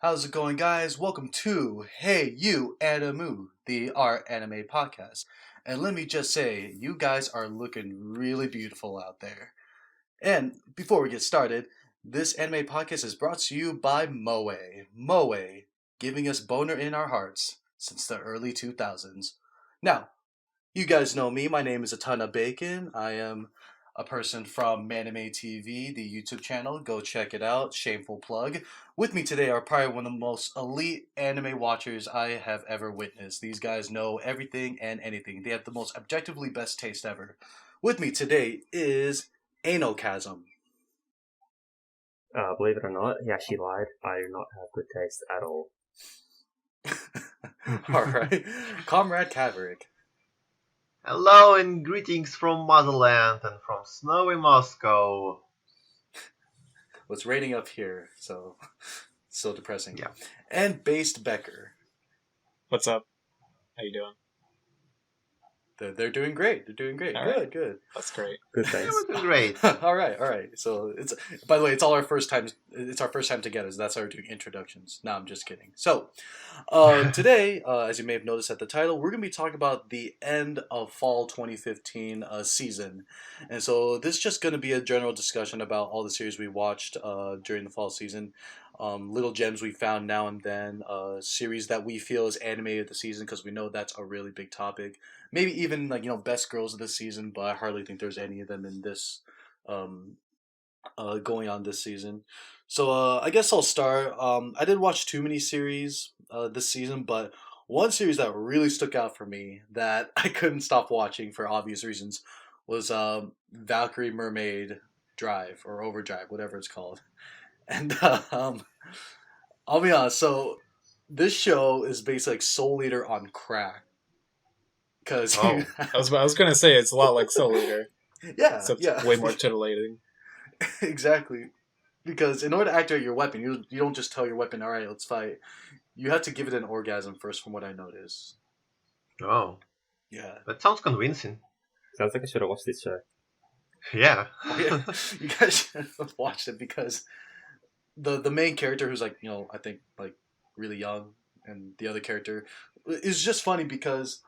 How's it going, guys? Welcome to Haikyuu Animu, the art anime podcast. And let me just say, you guys are looking really beautiful out there. And before we get started, this anime podcast is brought to you by Moe. Moe, giving us boner in our hearts since the early 2000s. Now, you guys know me. My name is A Ton of Bacon. I am a person from Manime TV, the YouTube channel. Go check it out. Shameful plug. With me today are probably one of the most elite anime watchers I have ever witnessed. These guys know everything and anything. They have the most objectively best taste ever. With me today is Anocasm. Believe it or not, he actually lied. I do not have good taste at all. Alright. Comrade Caverick. Hello and greetings from Motherland and from snowy Moscow. Well, it's raining up here, so depressing. Yeah. And basedbecker. What's up? How you doing? They're doing great. They're doing great. All Good, right. good. That's great. Good Yeah, taste. we're doing great. all right. So it's, by the way, it's our first time together. So that's how we're doing introductions. No, I'm just kidding. So today, as you may have noticed at the title, we're gonna be talking about the end of fall 2015 season, and so this is just gonna be a general discussion about all the series we watched during the fall season. Little gems we found now and then, series that we feel is anime of the season because we know that's a really big topic. Maybe even best girls of the season, but I hardly think there's any of them in this going on this season. So I guess I'll start. I didn't watch too many series this season, but one series that really stuck out for me that I couldn't stop watching for obvious reasons was Valkyrie Mermaid Drive or Overdrive, whatever it's called. And I'll be honest. So this show is basically like Soul Eater on crack. Cause Oh. I was gonna say it's a lot like Soul Eater, yeah, except yeah, way more titillating. exactly. Because in order to activate your weapon, you don't just tell your weapon, "All right, let's fight." You have to give it an orgasm first, from what I noticed. Oh, Yeah. that sounds convincing. Sounds like I should have watched this show. Yeah. Oh, yeah. You guys should have watched it because the main character, who's like I think like really young, and the other character is just funny because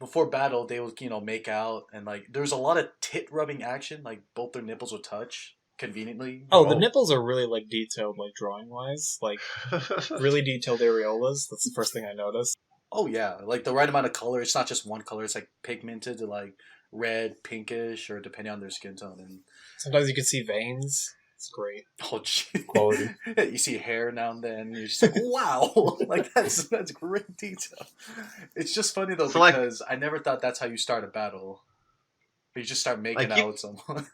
before battle they would make out, and like there's a lot of tit rubbing action, like both their nipples would touch conveniently. Oh, the Oh. nipples are really like detailed, like drawing wise, like really detailed areolas. That's the first thing I noticed. Oh yeah, like the right amount of color. It's not just one color. It's like pigmented to like red, pinkish, or depending on their skin tone. And Sometimes you can see veins. It's great. oh, gee. Quality. You see hair now and then. And you're just like, wow, like that's great detail. It's just funny though So, like- because I never thought that's how you start a battle. You just start making Like, out with someone.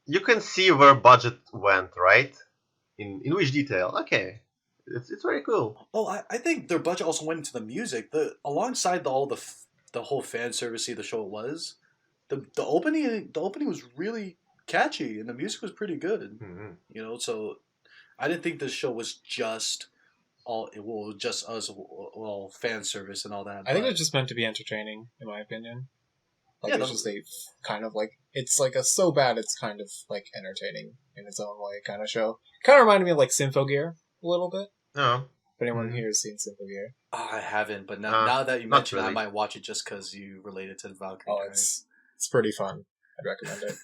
You can see where budget went, right? In which detail? Okay. It's very cool. Oh, I think their budget also went into the music. Alongside the whole fan servicey the show was, the opening was really catchy and the music was pretty good. Mm-hmm. So I didn't think this show was just just us fan service and all that. I think but- it's just meant to be entertaining, in my opinion. Like Yeah, it's just a kind of like it's like a so bad it's kind of like entertaining in its own way kind of show. Kind of reminded me of like Symphogear a little bit. Oh. If anyone Mhm. here has seen Symphogear. Oh, I haven't, but now that you not mention it, I really. might watch it just because you related to the Valkyrie. Oh, Drive. it's pretty fun. I'd recommend it.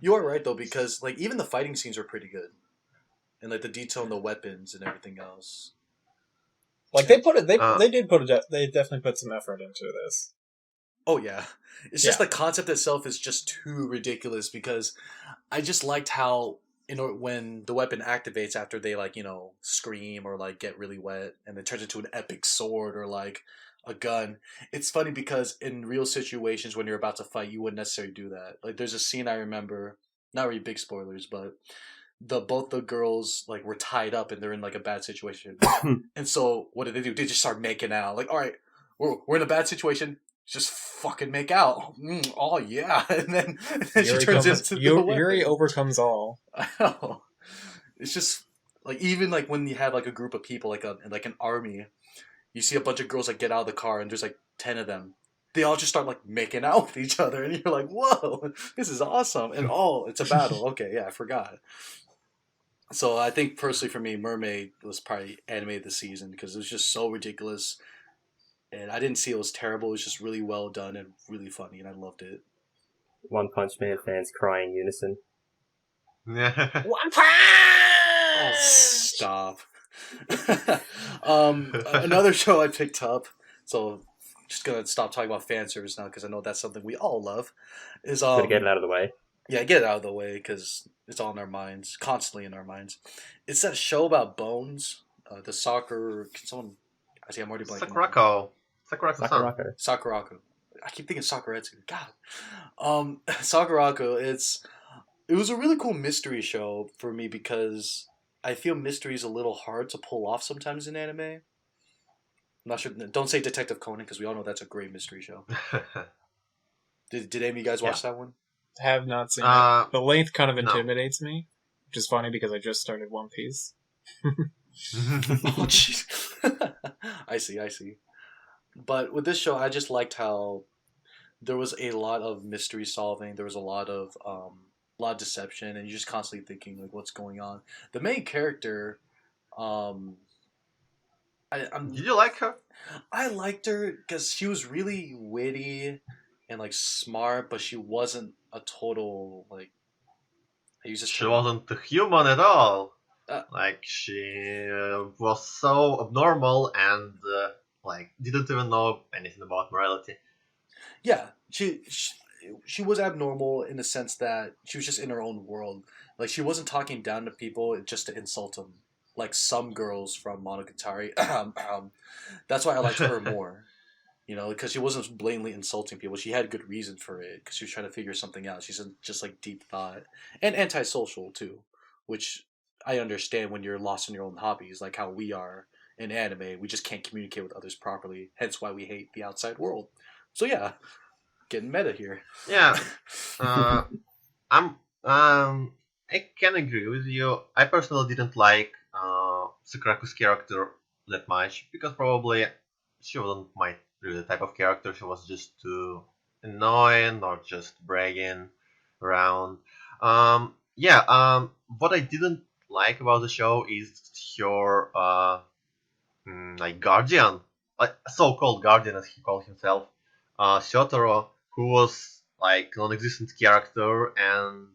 You are right though, because like even the fighting scenes are pretty good, and like the detail in the weapons and everything else. Like they put it, they Uh. definitely put some effort into this. Oh yeah, it's just the concept itself is just too ridiculous because I just liked how when the weapon activates after they scream or like get really wet and it turns into an epic sword or like a gun. It's funny because in real situations when you're about to fight, you wouldn't necessarily do that. Like there's a scene I remember, not really big spoilers, but both the girls like were tied up and they're in like a bad situation, and so what did they do? They just start making out. Like, all right, we're in a bad situation. Just fucking make out. Oh yeah, and then she turns into the weapon. Yuri overcomes all. I know. It's just like even like when you have like a group of people like an army, you see a bunch of girls like get out of the car and there's like 10 of them. They all just start like making out with each other and you're like, whoa, this is awesome. And oh, it's a battle. Okay, yeah, I forgot. So I think personally for me, Mermaid was probably anime of the season because it was just so ridiculous, and I didn't see it was terrible. It was just really well done and really funny, and I loved it. One Punch Man fans cry in unison. One Oh, Punch! stop. Another show I picked up. So just gonna stop talking about fan service now because I know that's something we all love. Is Gotta get it out of the way. Yeah, get it out of the way because it's all in our minds, constantly in our minds. It's that show about bones. The soccer. Can someone? I see. I'm already blanking. Sakurako-san. Sakurako. Sakurako. I keep thinking Sakuretsu. God. Sakurako. It was a really cool mystery show for me because I feel mystery is a little hard to pull off sometimes in anime. I'm not sure. Don't say Detective Conan because we all know that's a great mystery show. Did any of you guys watch that one? Have not seen it. The length kind of no. intimidates me, which is funny because I just started One Piece. Oh, jeez. I see. But with this show, I just liked how there was a lot of mystery solving. There was a lot of deception, and you're just constantly thinking like, what's going on. The main character, I'm Did you like her? I liked her because she was really witty and like smart, but she wasn't a total like. I use this She term. wasn't a human at all. Uh, Like she was so abnormal and like didn't even know anything about morality. Yeah, she was abnormal in the sense that she was just in her own world. Like she wasn't talking down to people just to insult them, like some girls from Monogatari. That's why I liked her more. You know, because she wasn't blatantly insulting people. She had good reason for it because she was trying to figure something out. She's just like deep thought and antisocial too, which I understand when you're lost in your own hobbies, like how we are in anime. We just can't communicate with others properly. Hence why we hate the outside world. So yeah, getting meta here. Yeah, I'm I can agree with you. I personally didn't like Sakurako's character that much because probably she wasn't my really type of character. She was just too annoying or just bragging around. Yeah. What I didn't like about the show is her like guardian, like so-called guardian as he called himself, Shotaro, who was like non-existent character, and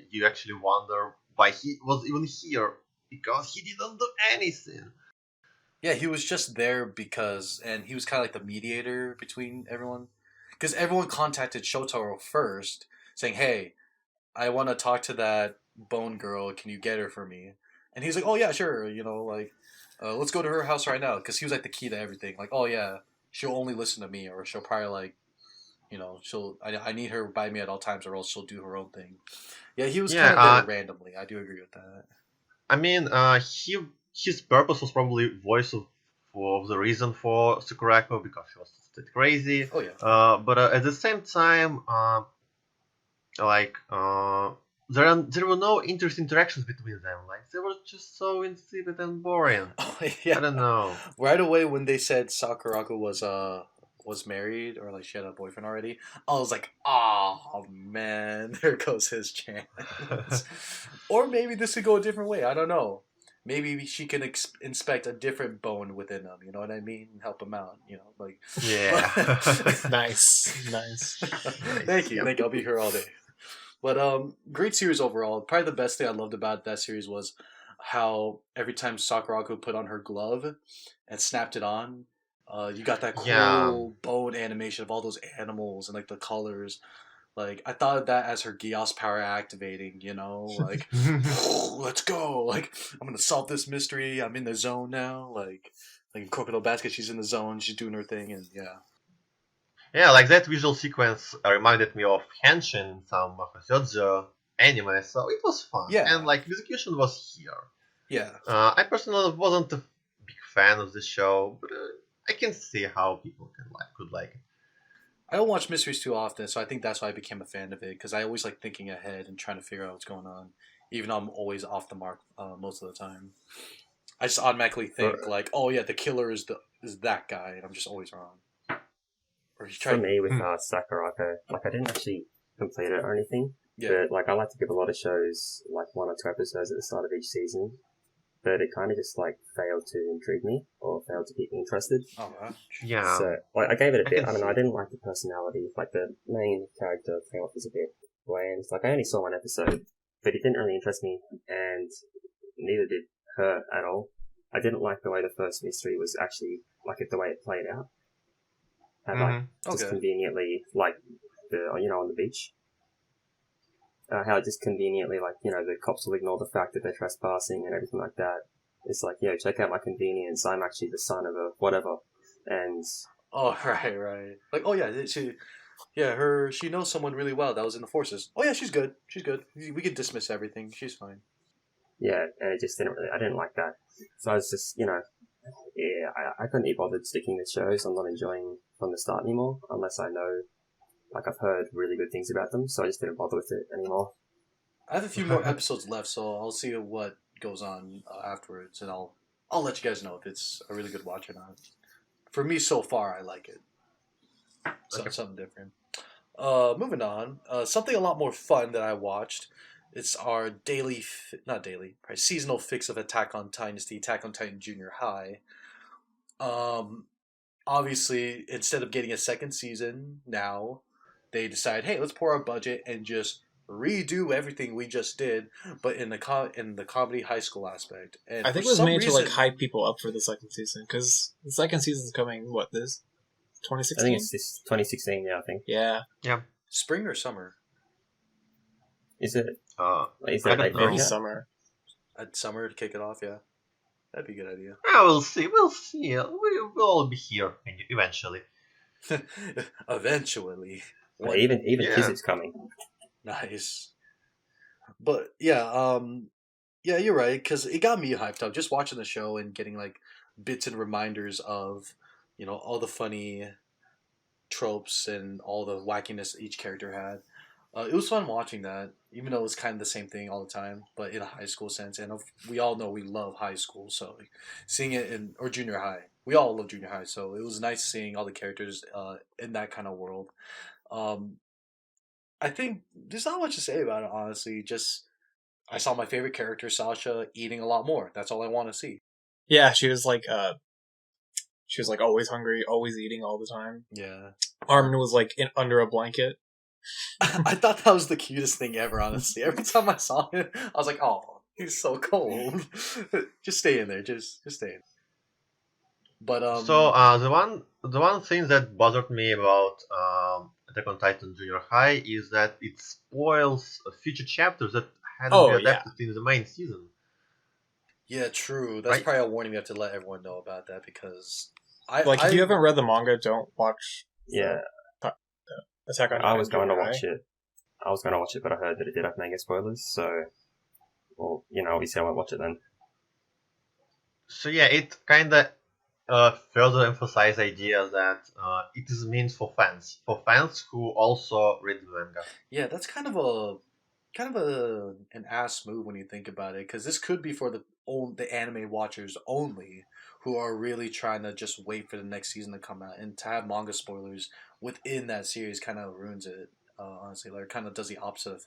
you actually wonder why he was even here because he didn't do anything. Yeah, he was just there because, and he was kind of like the mediator between everyone, because everyone contacted Shotaro first, saying, "Hey, I want to talk to that bone girl. Can you get her for me?" And he's like, "Oh yeah, sure. You know, like, let's go to her house right now." Because he was like the key to everything. Like, "Oh yeah, she'll only listen to me, or she'll probably like, you know, she'll. I need her by me at all times, or else she'll do her own thing." Yeah, he was Yeah, kind of there randomly. I do agree with that. I mean, his purpose was probably voice of the reason for Sakurako because she was crazy. Oh yeah. But at the same time, like there were no interactions between them. Like they were just so insipid and boring. Oh I don't yeah. know. Right away when they said Sakurako was married or like she had a boyfriend already, I was like, oh man, there goes his chance. Or maybe this could go a different way. I don't know. Maybe she can inspect a different bone within him. You know what I mean? Help him out. You know, like. Yeah. Nice. Thank you. I'll be here all day. But great series overall. Probably the best thing I loved about that series was how every time Sakurako put on her glove and snapped it on, you got that Yeah. cool bone animation of all those animals and like the colors. Like I thought of that as her Gios power activating. You know, like let's go. Like I'm gonna solve this mystery. I'm in the zone now. Like in Crocodile Basket, she's in the zone. She's doing her thing, and yeah. Yeah, like that visual sequence reminded me of Henshin in some Shoujo anime, so it was fun. Yeah. And like execution was here. Yeah. I personally wasn't a big fan of the show, but I can see how people could like it. I don't watch mysteries too often, so I think that's why I became a fan of it because I always like thinking ahead and trying to figure out what's going on, even though I'm always off the mark most of the time. I just automatically think like, oh yeah, the killer is that guy, and I'm just always wrong. Or he's For trying. me, with Sakurako, like I didn't actually complete it or anything, Yeah. But like, I like to give a lot of shows like 1 or 2 episodes at the start of each season. But it kind of just like failed to intrigue me or failed to keep me interested. Oh, wow. Yeah, So like, I gave it a I bit. can I don't know. I see. didn't like the personality. Like the main character came off as a bit bland. Like I only saw 1 episode, but it didn't really interest me, and neither did her at all. I didn't like the way the first mystery was actually like the way it played out. And like just Okay. conveniently like the on the beach. How just conveniently, like, the cops will ignore the fact that they're trespassing and everything like that. It's like, check out my convenience. I'm actually the son of a whatever. And Oh, right. Like, oh yeah, she knows someone really well that was in the forces. Oh yeah, she's good. She's good. We can dismiss everything. She's fine. yeah, and it just I didn't like that. So I was just, yeah, I couldn't be bothered sticking with shows I'm not enjoying from the start anymore, unless I know, like, I've heard really good things about them, so I just didn't bother with it anymore. I have a few more episodes left, so I'll see what goes on afterwards, and I'll let you guys know if it's a really good watch or not. For me, so far, I like it. Okay. Something different. Moving on. Something a lot more fun that I watched. It's our not daily, probably seasonal fix of Attack on Titan. It's the Attack on Titan Junior High. Um, Obviously, instead of getting a second season now, they decide, hey, let's pour our budget and just redo everything we just did, but in the comedy high school aspect. And I for think it was some made to like reason, hype people up for the second season because the second season's coming. What this? I 2016. think it's this 2016, yeah, I think. Yeah, spring or summer, Is it? Is I that don't like know. maybe manga? summer. at summer to kick it off. Yeah, that'd be a good idea. Yeah, we'll see. We'll see. We'll all be here eventually. Eventually, Yeah, one even Yeah. Kizut's coming. nice. But yeah, yeah, you're right because it got me hyped up just watching the show and getting like bits and reminders of all the funny tropes and all the wackiness each character had. It was fun watching that, even though it was kind of the same thing all the time, but in a high school sense. And we all know we love high school, so seeing it or junior high, we all love junior high. So it was nice seeing all the characters in that kind of world. Um, I think there's not much to say about it, honestly. Just I saw my favorite character, Sasha, eating a lot more. That's all I want to see. Yeah, she was like always hungry, always eating all the time. Yeah. Armin was like under a blanket. I thought that was the cutest thing ever, honestly. Every time I saw him, I was like, oh, he's so cold. Just stay in there. Just stay in. But So the one thing that bothered me about Attack on Titan Junior High is that it spoils future chapters that hadn't Oh, been yeah. adapted in the main season. yeah, true. That's Right? probably a warning we have to let everyone know about that because Like, if you haven't read the manga, don't watch Yeah, Attack on Titan. I was going to Junior watch High. it. I was going to watch it, but I heard that it did have manga spoilers, so, well, obviously I won't watch it then. So yeah, it kind of further emphasized the idea that it is meant for fans who also read the manga. Yeah, that's kind of an ass move when you think about it, because this could be for the anime watchers only, who are really trying to just wait for the next season to come out, and to have manga spoilers within that series kind of ruins it. Honestly, like kind of does the opposite.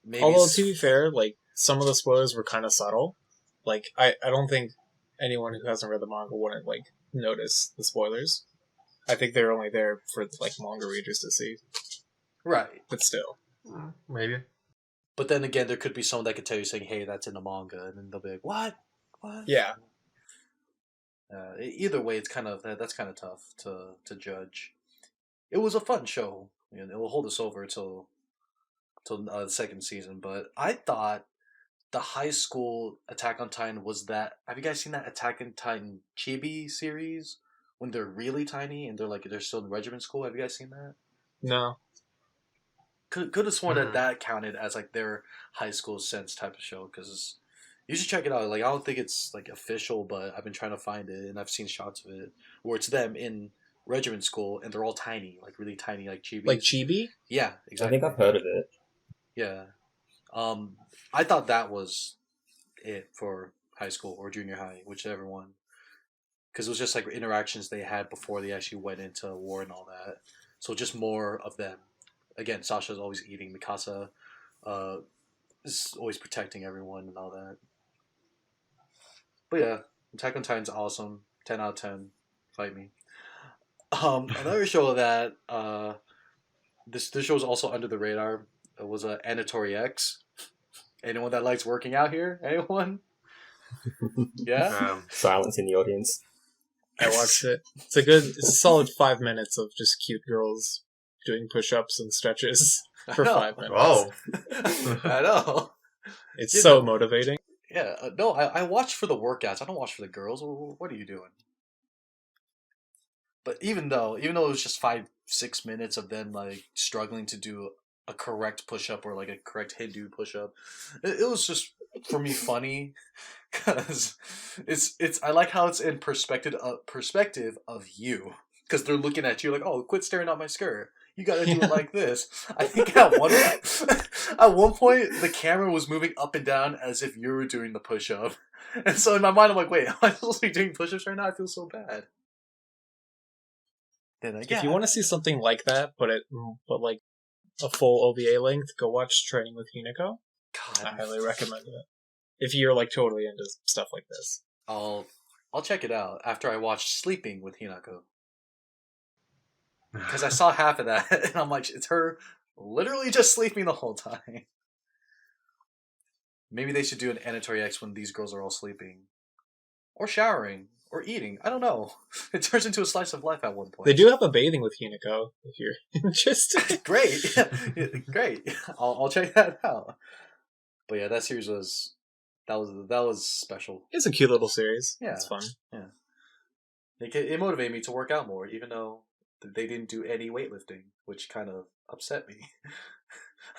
Maybe Although, to be fair, like, some of the spoilers were kind of subtle. Like, I don't think anyone who hasn't read the manga wouldn't, like, notice the spoilers. I think they're only there for, like, manga readers to see. right. But still. Maybe. But then again, there could be someone that could tell you saying, "Hey, that's in the manga," and then they'll be like, "What? What?" Yeah. Either way, it's that's kind of tough to judge. It was a fun show, and it will hold us over till the second season. But I thought the high school Attack on Titan was that. Have you guys seen that Attack on Titan Chibi series when they're really tiny and they're still in regiment school? Have you guys seen that? No. Could have sworn Mhm. that counted as like their high school sense type of show, because you should check it out. Like I don't think it's like official, but I've been trying to find it and I've seen shots of it where it's them in regiment school and they're all tiny, like really tiny, like chibis. Like Chibi? Yeah, I exactly. think I've heard of it. Yeah. I thought that was it for high school or junior high, whichever one, because it was just like interactions they had before they actually went into war and all that. So just more of them again, Sasha's always eating. Mikasa is always protecting everyone and all that. But yeah, Attack on Titan's awesome. 10 out of 10. Fight me. Another show that this show is also under the radar. It was Anitore X. Anyone that likes working out here? Anyone? Yeah. Silence in the audience. I watched it. It's a solid 5 minutes of just cute girls doing push-ups and stretches for 5 minutes. Oh, I know. It's so motivating. Yeah, no, I watch for the workouts. I don't watch for the girls. What are you doing? But even though it was just 5-6 minutes of them like struggling to do a correct push up or like a correct Hindu push up, it was just for me funny because it's I like how it's in perspective of you because they're looking at you like, oh, quit staring at my skirt. You got to do it like this. I think at one point the camera was moving up and down as if you were doing the push up, and so in my mind I'm like, wait, am I supposed to be doing push ups right now? I feel so bad. Then again, if you want to see something like that, but like a full OVA length, go watch Training with Hinako. God, I highly recommend it. If you're like totally into stuff like this, I'll check it out after I watch Sleeping with Hinako. Because I saw half of that, and I'm like, it's her literally just sleeping the whole time. Maybe they should do an Anitore X when these girls are all sleeping. Or showering. Or eating. I don't know. It turns into a slice of life at one point. they do have a bathing with Hinako, if you're interested. Great. Great. I'll check that out. But yeah, that series was... That was special. It's a cute little series. Yeah. It's fun. Yeah. It motivated me to work out more, even though they didn't do any weightlifting, which kind of upset me.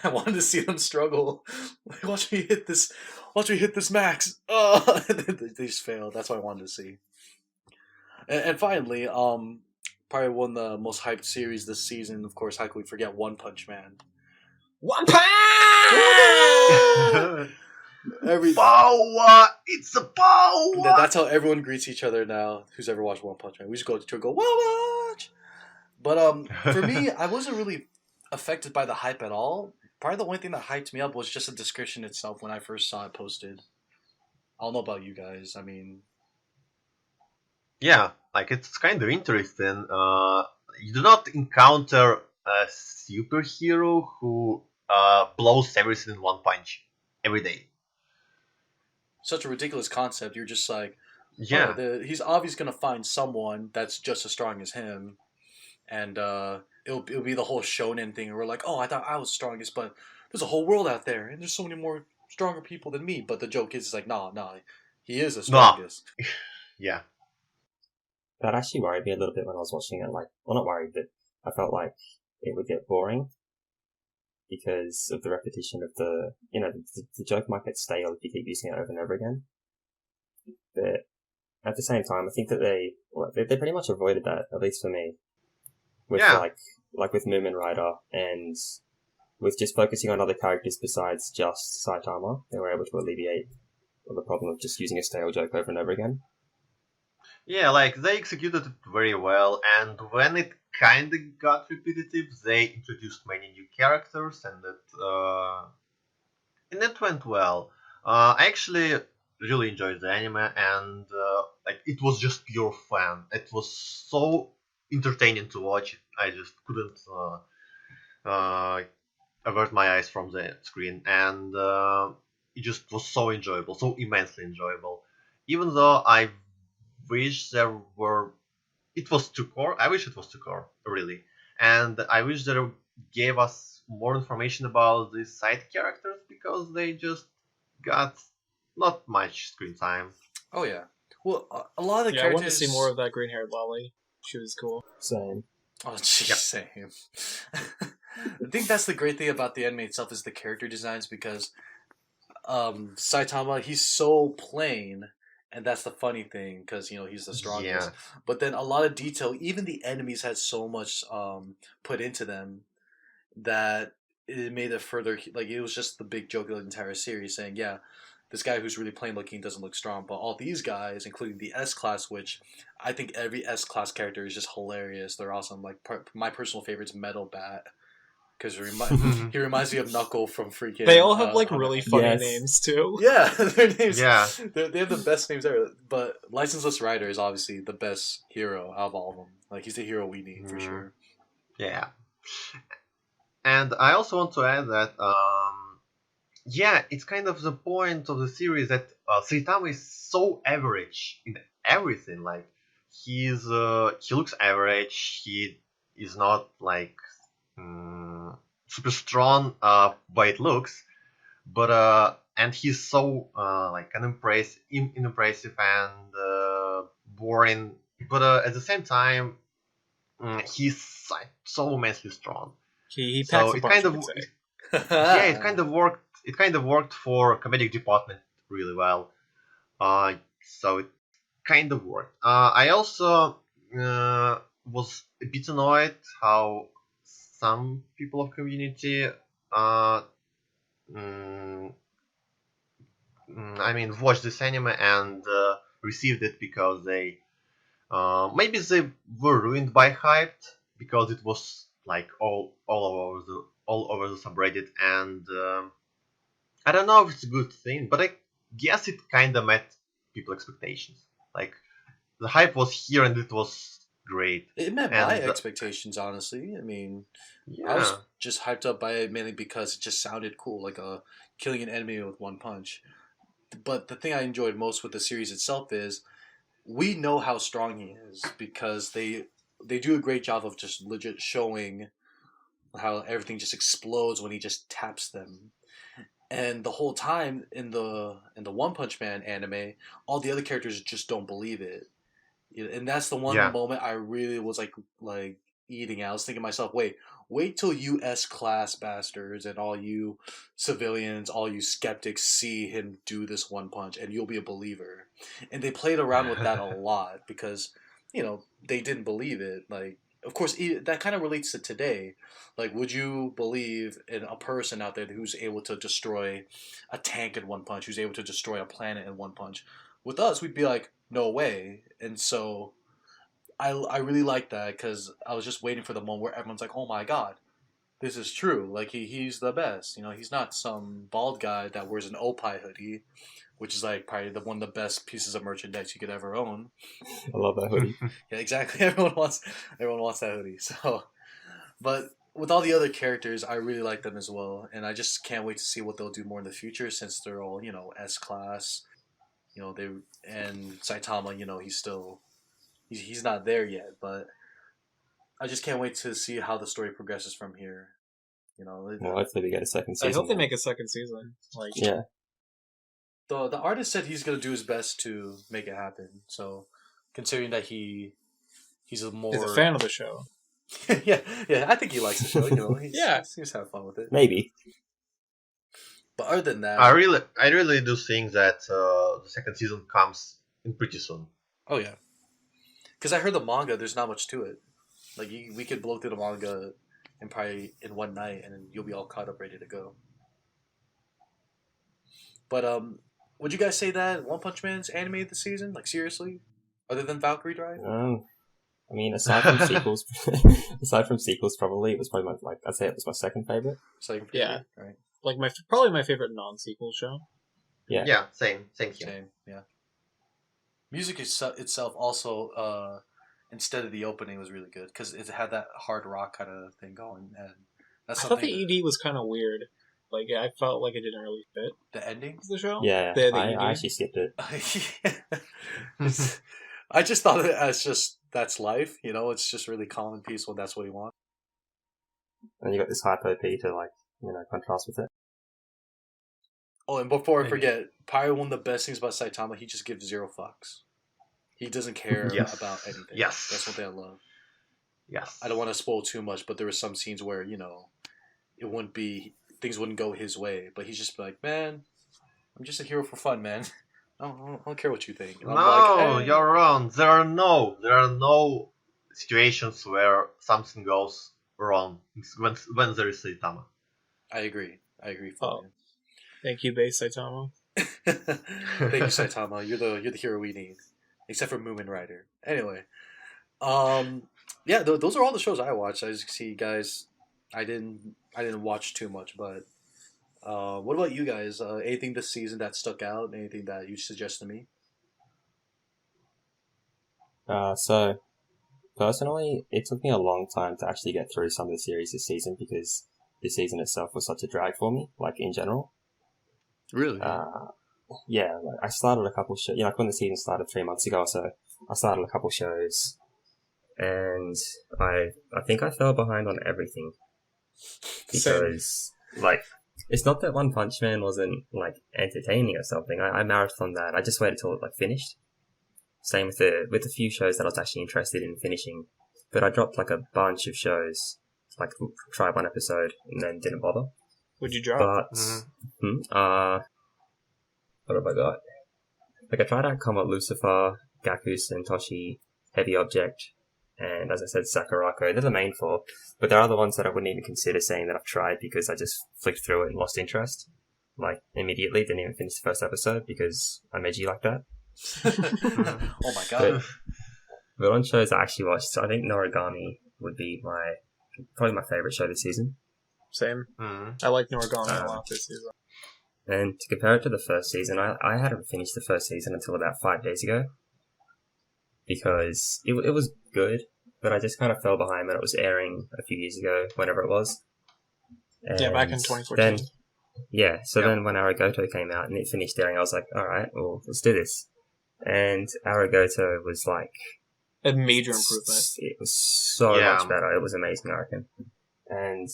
I wanted to see them struggle. Like, watch me hit this max. Oh, they just failed. That's what I wanted to see. And finally, probably one of the most hyped series this season. Of course, how could we forget One Punch Man? One Punch! Power! It's a power! That's how everyone greets each other now. Who's ever watched One Punch Man? We just go to go One Punch. But for me, I wasn't really affected by the hype at all. Probably the only thing that hyped me up was just the description itself when I first saw it posted. I don't know about you guys. I mean, Yeah, like it's kind of interesting. You do not encounter a superhero who blows everything in one punch every day. such a ridiculous concept. You're just like, Yeah, he's obviously gonna find someone that's just as strong as him, and it'll be the whole shonen thing. Where we're like, oh, I thought I was strongest, but there's a whole world out there, and there's so many more stronger people than me. But the joke is, it's like, nah, he is the strongest. yeah. That actually worried me a little bit when I was watching it. Like, well, not worried, but I felt like it would get boring because of the repetition of the joke might get stale if you keep using it over and over again. But at the same time, I think that they pretty much avoided that, at least for me. With Yeah. like with Moomin Rider and with just focusing on other characters besides just Saitama, they were able to alleviate the problem of just using a stale joke over and over again. Yeah, like they executed it very well, and when it kind of got repetitive, they introduced many new characters, and it went well. I actually really enjoyed the anime, and like it was just pure fun. It was so entertaining to watch. I just couldn't avert my eyes from the screen, and it just was so enjoyable, so immensely enjoyable. Even though I wish there were, it was too core. I wish it was too core, really, and I wish they gave us more information about the side characters because they just got not much screen time. Oh yeah. Well, a lot of the Yeah, I characters. want to see more of that green-haired lolly. She was cool. Same. Oh, jeez, same. I think that's the great thing about the anime itself is the character designs because Saitama, he's so plain, and that's the funny thing because he's the strongest. Yeah. But then a lot of detail, even the enemies had so much put into them that it made it further. Like it was just the big joke of the entire series, saying, "Yeah, this guy who's really plain looking doesn't look strong, but all these guys, including the S class, which I think every S class character is just hilarious. They're awesome. Like my personal favorite's Metal Bat." because he reminds me of Knuckle from freaking. They all have like Hunter really x funny Yes. names too. Yeah, their names. Yeah. They have the best names ever. But Licenseless Rider is obviously the best hero out of all of them. Like he's the hero we need for sure. Yeah. And I also want to add that, yeah, it's kind of the point of the series that Saitama is so average in everything. Like, he looks average. He is not like super strong by it looks, but and he's so like unimpressive and boring. But at the same time, he's like, so immensely strong. He So packs a it punch, kind you of could say. yeah, it kind of worked. It kind of worked for comedic department really well. So it kind of worked. I also was a bit annoyed how some people of community, I mean, watched this anime and received it because they maybe they were ruined by hype because it was like all over the subreddit, and I don't know if it's a good thing, but I guess it kind of met people expectations. Like, the hype was here and it was great. It met And my expectations, honestly. I mean, I yeah, was just hyped up by it mainly because it just sounded cool, like killing an enemy with one punch. But the thing I enjoyed most with the series itself is we know how strong he is because they do a great job of just legit showing how everything just explodes when he just taps them. And the whole time in the One Punch Man anime, all the other characters just don't believe it. And that's the one yeah, moment I really was like eating. I was thinking to myself, wait till you S class bastards and all you civilians, all you skeptics see him do this one punch, and you'll be a believer. And they played around with that a lot because they didn't believe it. Like, of course, that kind of relates to today. Like, would you believe in a person out there who's able to destroy a tank in one punch, who's able to destroy a planet in one punch? With us, we'd be like, no way. And so I really like that because I was just waiting for the moment where everyone's like, oh my god, this is true. Like, he's the best. He's not some bald guy that wears an Opie hoodie, which is like probably one of the best pieces of merchandise you could ever own. I love that hoodie. Yeah, exactly. Everyone wants that hoodie. So, but with all the other characters, I really like them as well, and I just can't wait to see what they'll do more in the future since they're all S class. They and Saitama. He's not there yet, but I just can't wait to see how the story progresses from here. Well, hopefully we get a second I season. hope they make a second season. Like, Yeah. The artist said he's gonna do his best to make it happen. So, considering that he's a more he's a fan of the show. yeah, I think he likes the show. Yeah. He's having fun with it. Maybe. But other than that, I really do think that the second season comes in pretty soon. oh yeah, because I heard the manga. There's not much to it. Like we could blow through the manga in one night, and then you'll be all caught up, ready to go. But would you guys say that One Punch Man's animated this season? Like, seriously, other than Valkyrie Drive? I mean, aside from sequels, probably it was probably I'd say it was my second favorite. Second favorite, Yeah. right? Like probably my favorite non-sequel show. Yeah. Yeah, same here. Same, yeah. Music itself also, instead of the opening, was really good because it had that hard rock kind of thing going, and that's I something. thought the ED was kind of weird. Like, I felt like it didn't really fit The ending. the show. Yeah, The I ED. actually skipped it. I just thought of it as just that's life, it's just really calm and peaceful. That's what he wants. And you got this hyper P to contrast with it. Oh, and before I Maybe. forget, probably one of the best things about Saitama, he just gives 0 fucks. He doesn't care Yes. about anything. Yes. That's one thing I love. Yes. I don't want to spoil too much, but there were some scenes where, things wouldn't go his way, but he's just like, man, I'm just a hero for fun, man. I don't care what you think. And I'm No, like, you're wrong. There are no situations where something goes wrong when there is Saitama. I agree. Oh. Thank you, Base Saitama. Thank you, Saitama. You're the hero we need, except for Moomin Rider. Anyway, yeah, those are all the shows I watched. As you can see, guys, I didn't watch too much, but what about you guys? Anything this season that stuck out? Anything that you suggest to me? So personally, it took me a long time to actually get through some of the series this season because the season itself was such a drag for me, like in general. Really? Yeah, like I started a couple shows, like when the season started 3 months ago or so, I started a couple shows, and I think I fell behind on everything because, like, it's not that One Punch Man wasn't, like, entertaining or something. I marathoned that. I just waited till it, like, finished. Same with the few shows that I was actually interested in finishing. But I dropped, like, a bunch of shows, like, tried one episode and then didn't bother. Would you drop? But, what have I got? Like, I tried out Comet Lucifer, Gaku Sentoshi, Heavy Object, and as I said, Sakurako. They're the main four, but there are other ones that I wouldn't even consider saying that I've tried because I just flicked through it and lost interest. Like, immediately, didn't even finish the first episode because I'm edgy like that. Oh my god. But on shows I actually watched, I think Noragami would be probably my favourite show this season. Same. I like Noragami a lot this season. And to compare it to the first season, I hadn't finished the first season until about 5 days ago. Because it was good, but I just kind of fell behind when it was airing a few years ago, whenever it was. And Yeah, back in 2014. Then then when Aragoto came out and it finished airing, I was like, alright, well, let's do this. And Aragoto was like... A major improvement. It was so much better. It was amazing, I reckon. And...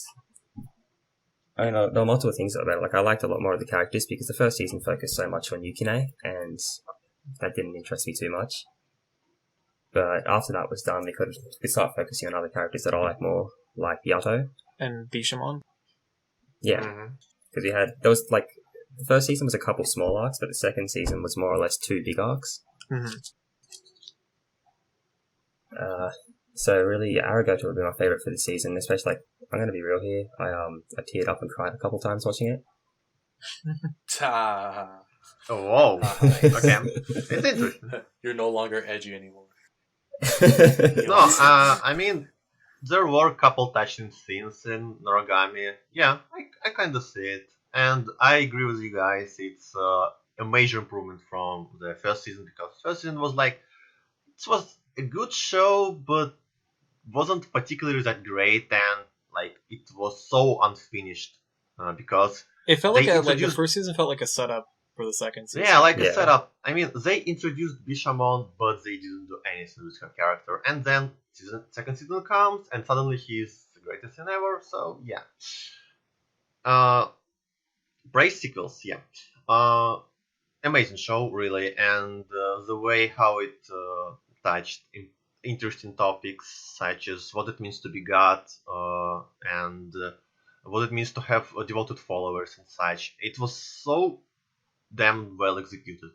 I know there were multiple things about it. Like, I liked a lot more of the characters because the first season focused so much on Yukine, and that didn't interest me too much. But after that was done, they could start focusing on other characters that I like more, like Yato. And Bishamon? Yeah. Because there was, like, the first season was a couple small arcs, but the second season was more or less 2 big arcs. So really, Aragoto would be my favourite for the season, especially, like, I'm going to be real here, I teared up and cried a couple times watching it. Ta. Oh, whoa. Okay. It's interesting. You're no longer edgy anymore. No, I mean, there were a couple touching scenes in Noragami. Yeah, I kind of see it. And I agree with you guys, it's a major improvement from the first season, because first season was like, it was a good show, but wasn't particularly that great, and like it was so unfinished because it felt like the first season felt like a setup for the second season. Yeah, like a setup. I mean, they introduced Bishamon, but they didn't do anything with her character. And then second season comes, and suddenly he's the greatest thing ever. So yeah. Brace sequels, yeah. Amazing show, really, and the way how it touched interesting topics such as what it means to be God and what it means to have devoted followers and such. It was so damn well executed.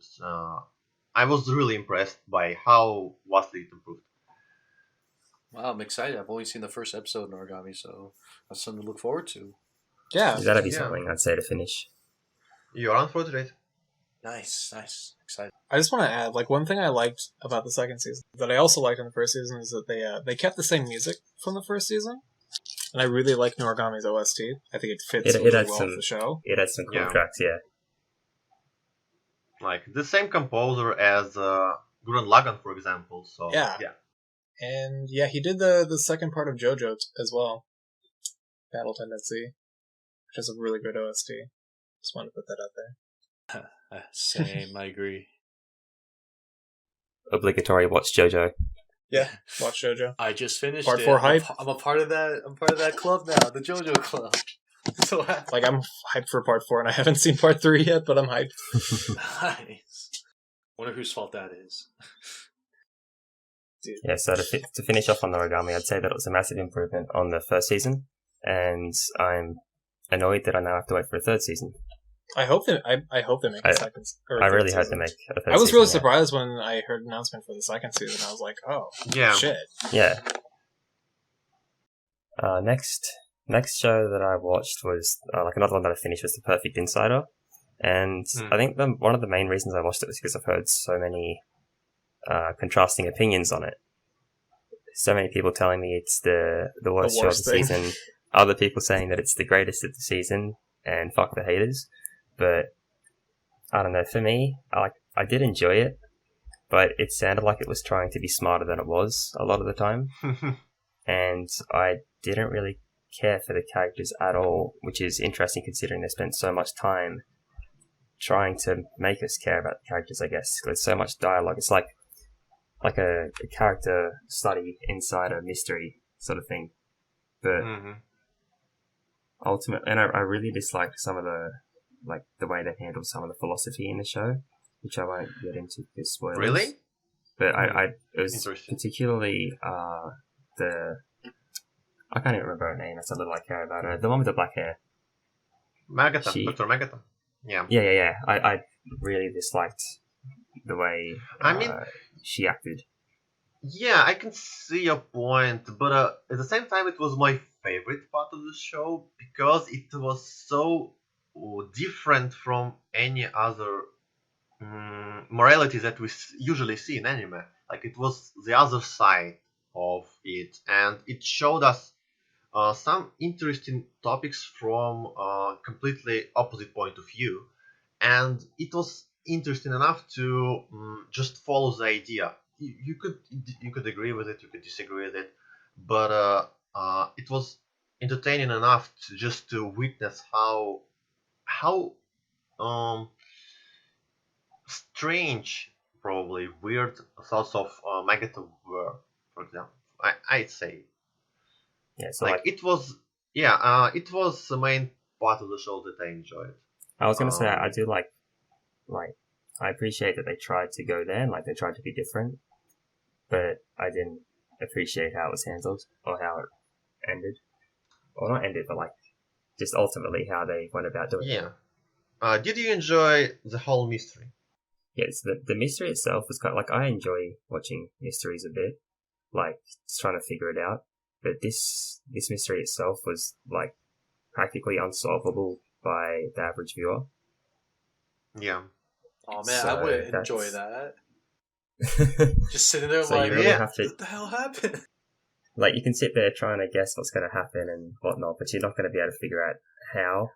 I was really impressed by how vastly it improved. Wow, I'm excited. I've only seen the first episode of Noragami, so that's something to look forward to. Yeah. That'd be something I'd say to finish. You're on for today. Nice. Excited. I just want to add, like, one thing I liked about the second season that I also liked in the first season is that they kept the same music from the first season, and I really like Noragami's OST. I think it fits really well with the show. It has some cool tracks, yeah. Like the same composer as Gurren Lagann, for example. So yeah. And yeah, he did the second part of JoJo as well, Battle Tendency, which is a really good OST. Just wanted to put that out there. Same, I agree. Obligatory watch JoJo. Yeah, watch JoJo. I just finished Part 4 hype. I'm a part of that. I'm part of that club now, the JoJo club. So like, I'm hyped for part 4, and I haven't seen part 3 yet, but I'm hyped. Nice. Wonder whose fault that is. Dude. Yeah, so to finish off on Noragami, I'd say that it was a massive improvement on the first season, and I'm annoyed that I now have to wait for a third season. I hope they make a second. I really hope they make a third season. I was really surprised when I heard an announcement for the second season. I was like, oh, shit. Yeah. Next show that I watched was like another one that I finished was The Perfect Insider, and I think one of the main reasons I watched it was because I've heard so many contrasting opinions on it. So many people telling me it's the worst show of the season. other people saying that it's the greatest of the season, and fuck the haters. But I don't know. For me, I did enjoy it, but it sounded like it was trying to be smarter than it was a lot of the time, and I didn't really care for the characters at all, which is interesting considering they spent so much time trying to make us care about the characters. I guess there's so much dialogue. It's like a character study inside a mystery sort of thing. But ultimately, and I really dislike some of the way they handle some of the philosophy in the show, which I won't get into because spoilers. Really? But it was particularly I can't even remember her name. That's a little I care about her. The one with the black hair. Magata, Dr. Magata. Yeah. Yeah. I really disliked the way she acted. Yeah, I can see your point, but at the same time, it was my favorite part of the show because it was so different from any other morality that we usually see in anime. Like, it was the other side of it, and it showed us some interesting topics from a completely opposite point of view, and it was interesting enough to just follow the idea. You could agree with it, you could disagree with it, but it was entertaining enough to witness how strange, probably weird thoughts of Magata were. For example, I'd say, Yeah, so it was the main part of the show that I enjoyed. I was gonna say I do like I appreciate that they tried to go there and they tried to be different, but I didn't appreciate how it was handled or how it ended. Or not ended, but just ultimately how they went about doing it. Yeah. Did you enjoy the whole mystery? Yes, the mystery itself was kind of I enjoy watching mysteries a bit, just trying to figure it out. But this mystery itself was practically unsolvable by the average viewer. Yeah. Oh man, I would enjoy that. Just sitting there so you really have to, what the hell happened? You can sit there trying to guess what's going to happen and whatnot, but you're not going to be able to figure out how,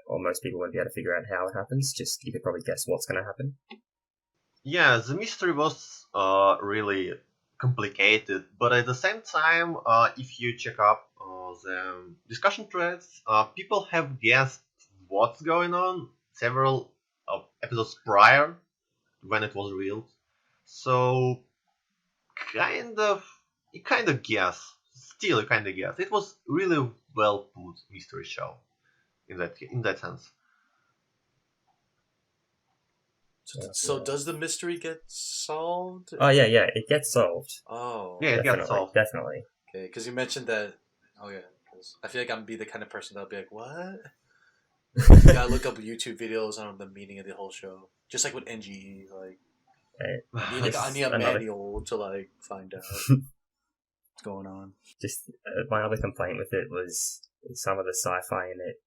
or most people won't be able to figure out how it happens. Just you could probably guess what's going to happen. Yeah, the mystery was really complicated, but at the same time, if you check up the discussion threads, people have guessed what's going on several episodes prior when it was revealed. So you kind of guess. Still, you kind of guess. It was really well put mystery show in that sense. So does the mystery get solved? Oh yeah, it gets solved. Oh, yeah, it gets solved. Definitely. Okay, because you mentioned that. Oh yeah, cause I feel like I'm be the kind of person that'll be like, what? You gotta look up YouTube videos on the meaning of the whole show, just like with NGE. I need a manual to find out what's going on. Just my other complaint with it was some of the sci-fi in it,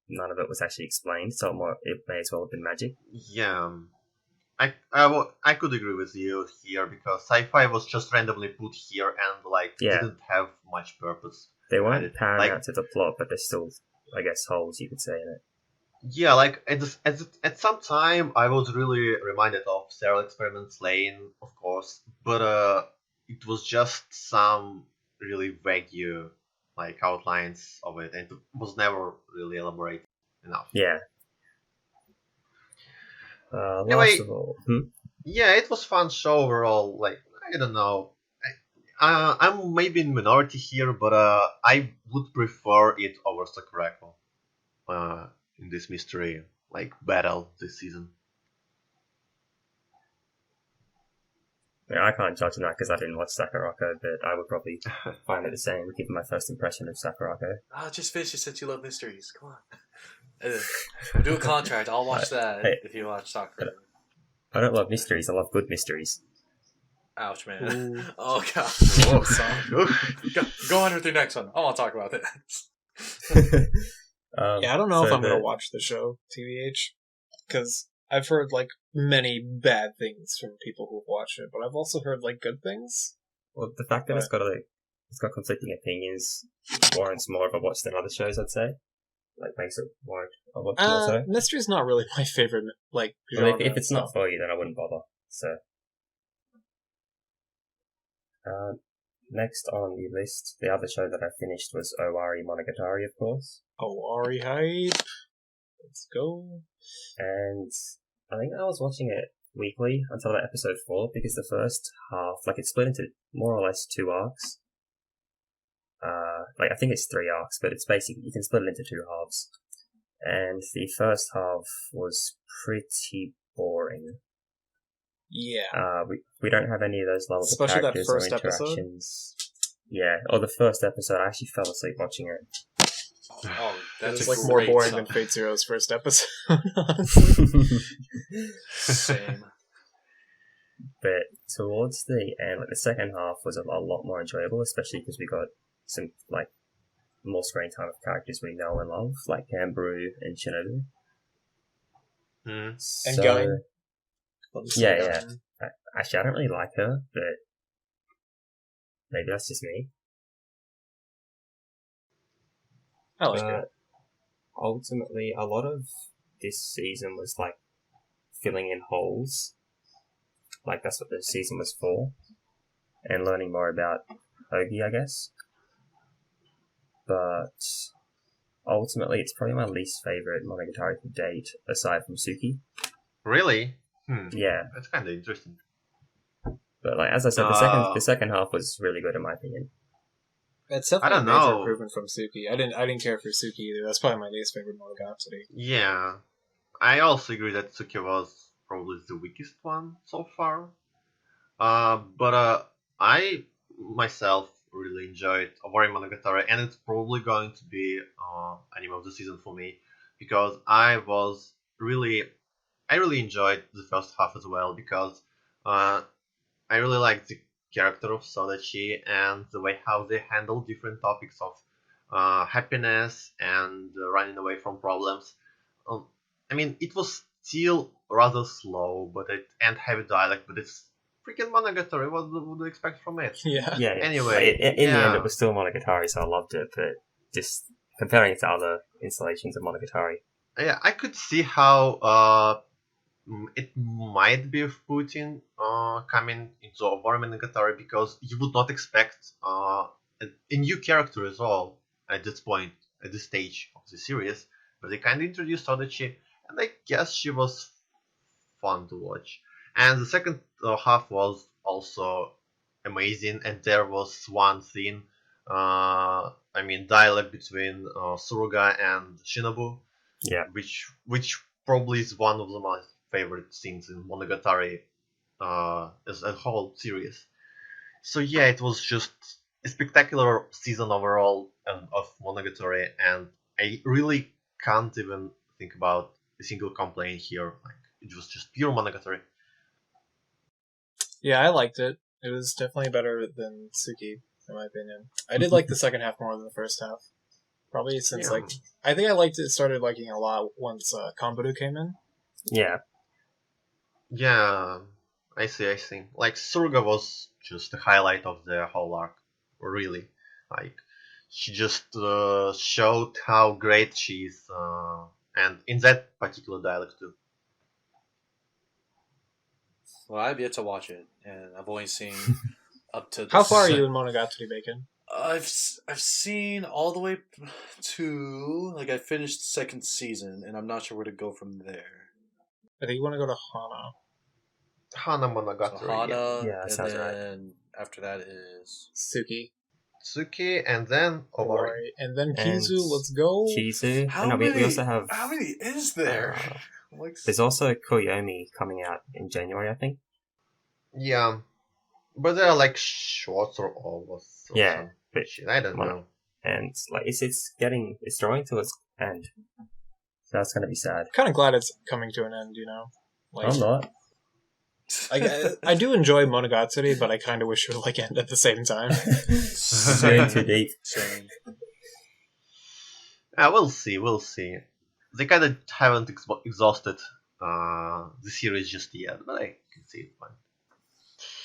none of it was actually explained, so it may as well have been magic. Yeah, I could agree with you here because sci-fi was just randomly put here and didn't have much purpose. They weren't paramount to the plot, but there's still, I guess, holes you could say in it. Yeah, at some time I was really reminded of Serial Experiments Lane, of course, but it was just some really vague outlines of it, and it was never really elaborated enough. Yeah. Anyway, last of all, yeah, it was fun show overall. I don't know, I'm maybe in minority here, but I would prefer it over Sakurako in this mystery battle this season. Yeah, I can't judge that because I didn't watch Sakurako, but I would probably find it the same given my first impression of Sakurako. Just finish it since you love mysteries. Come on. We'll do a contract. I'll watch that if you watch Sakurako. I don't love mysteries. I love good mysteries. Ouch, man. Ooh. Oh, God. Go on with your next one. I want to talk about this. I don't know if I'm going to watch the show, TBH, because I've heard, many bad things from people who've watched it, but I've also heard, good things. Well, the fact that it's got a it's got conflicting opinions. Warrants more of a watch than other shows, I'd say. Like, makes it warrant a watch more so. Mystery's not really my favorite, like, Well, genre. if it's not for you, then I wouldn't bother. So, next on the list, the other show that I finished was Owarimonogatari, of course. Owari hype. Let's go. And I think I was watching it weekly until about episode 4, because the first half, like, it's split into more or less 2 arcs. Like, I think it's 3 arcs, but it's basically, you can split it into 2 halves. And the first half was pretty boring. Yeah. We don't have any of those lovable Especially that characters first or episode? interactions. Yeah, or the first episode, I actually fell asleep watching it. Oh, that's It's a like more great boring song. than Fate Zero's first episode, honestly. Same. But towards the end, like the second half was a lot more enjoyable, especially because we got some like more screen time of characters we know and love, like Kanbaru and Shinobu. Mm. And Gain. Yeah. Actually, I don't really like her, but maybe that's just me. I like it. Ultimately, a lot of this season was like filling in holes. Like that's what the season was for, and learning more about Hoagie, I guess. But ultimately, it's probably my least favorite Monogatari to date, aside from Suki. Really? Yeah, That's kind of interesting. but like as I said, the second half was really good in my opinion. It's definitely I don't a major know. improvement from Suki. I didn't care for Suki either. That's probably my least favorite Monogatari. Yeah, I also agree that Tsuki was probably the weakest one so far. But I myself really enjoyed Owarimonogatari, and it's probably going to be anime of the season for me because I really enjoyed the first half as well because I really liked the character of Sodachi and the way how they handle different topics of happiness and running away from problems. I mean, it was still rather slow, and heavy dialogue, but it's freaking Monogatari. What would you expect from it? Yeah. Yeah. Anyway, Like, in the end, yeah. it was still Monogatari, so I loved it. But just comparing it to other installations of Monogatari, Yeah, I could see how it might be Putin coming into Owarimonogatari because you would not expect a new character as well at this point, at this stage of the series. But they kind of introduced Odachi, and I guess she was fun to watch. And the second half was also amazing, and there was one scene, dialogue between Suruga and Shinobu, yeah. which probably is one of my favorite scenes in Monogatari as a whole series. So yeah, it was just a spectacular season overall of Monogatari, and I really can't even think about a single complaint here. Like it was just pure Monogatari. Yeah, I liked it. It was definitely better than Suki, in my opinion. I did like the second half more than the first half. Probably since, Yeah. I think I started liking it a lot once Kanbaru came in. Yeah. Yeah, I see. Like Surga was just the highlight of the whole arc, really. Like she just showed how great she is, and in that particular dialogue too. Well, I've yet to watch it, and I've only seen up to. How far are you in Monogatari, Bacon? I've seen all the way to I finished the second season, and I'm not sure where to go from there. I think you want to go to Hana. Hana So Monogatari, Hana, Yeah, and sounds then after that is Suki. Tsuki, and then Owari. Owari. And then And Kizu, let's go. Chizu. how And no, many? we also have. How many is there? There's also Koyomi coming out in January, I think. Yeah, but they're like shorts or overs. Or Yeah, some but shit. I don't Mono- know. And like it's drawing to its end. So that's gonna be sad. Kind of glad it's coming to an end, you know? I'm not. I do enjoy Monogatari, but I kind of wish it would end at the same time. Going too deep. Same. We'll see. They kind of haven't exhausted the series just yet, but I can see it fine.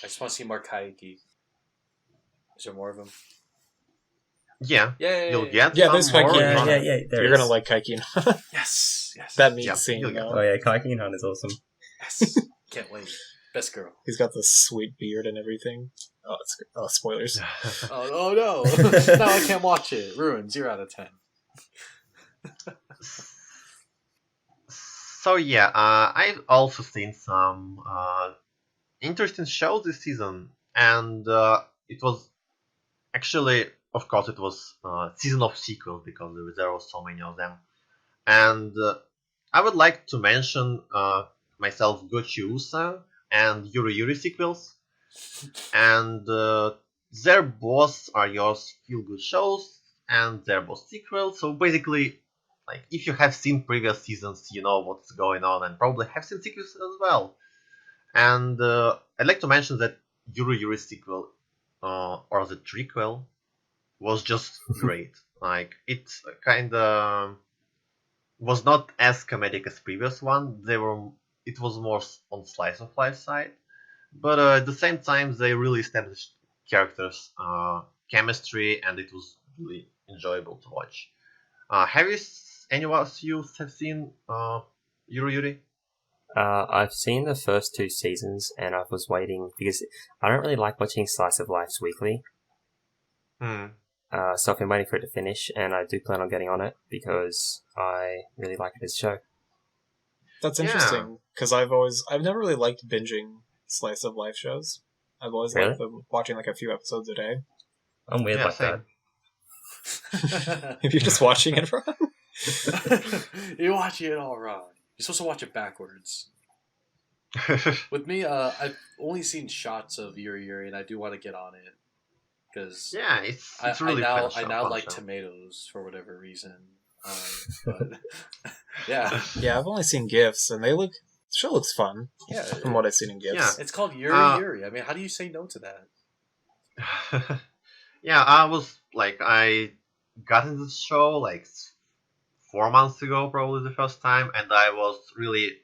I just want to see more Kaiki. Is there more of them? Yeah, Yay! you'll get Yeah, some there's more. Haikyuu. Yeah. There You're is. gonna like Haikyuu. Yes, yes. That means Yeah, seeing you'll get though. Oh yeah, Kaiki and Han is awesome. Yes. Can't wait. Best girl. He's got the sweet beard and everything. Spoilers. Oh no! Now I can't watch it. Ruined. 0 out of 10. So yeah, I've also seen some interesting shows this season, and it was actually, of course, it was season of sequels because there were so many of them, and I would like to mention myself Gochiusa and Yuri sequels, and their both are yours feel good shows, and they're both sequels. So basically, like if you have seen previous seasons, you know what's going on, and probably have seen sequels as well. And I'd like to mention that Yuri sequel or the prequel was just great. Like it kind of was not as comedic as previous one. It was more on slice of life side, but at the same time they really established characters, chemistry, and it was really enjoyable to watch. Any of you have seen Yuri? I've seen the first 2 seasons, and I was waiting because I don't really like watching slice of lives weekly. So I've been waiting for it to finish, and I do plan on getting on it because I really like it as a show. That's Yeah. interesting because I've never really liked binging slice of life shows. I've always Really? liked them watching like a few episodes a day. I'm weird Yeah, like same. If you're just watching it wrong. You're watching it all wrong. You're supposed to watch it backwards. With me, I've only seen shots of Yuri, and I do want to get on it because Yeah, it's really I fun now show. like tomatoes for whatever reason. But yeah, Yeah, I've only seen GIFs, and the show looks fun yeah. from what I've seen in GIFs. Yeah. It's called Yuri. I mean, how do you say no to that? Yeah, I got into the show like 4 months ago, probably the first time, and I was really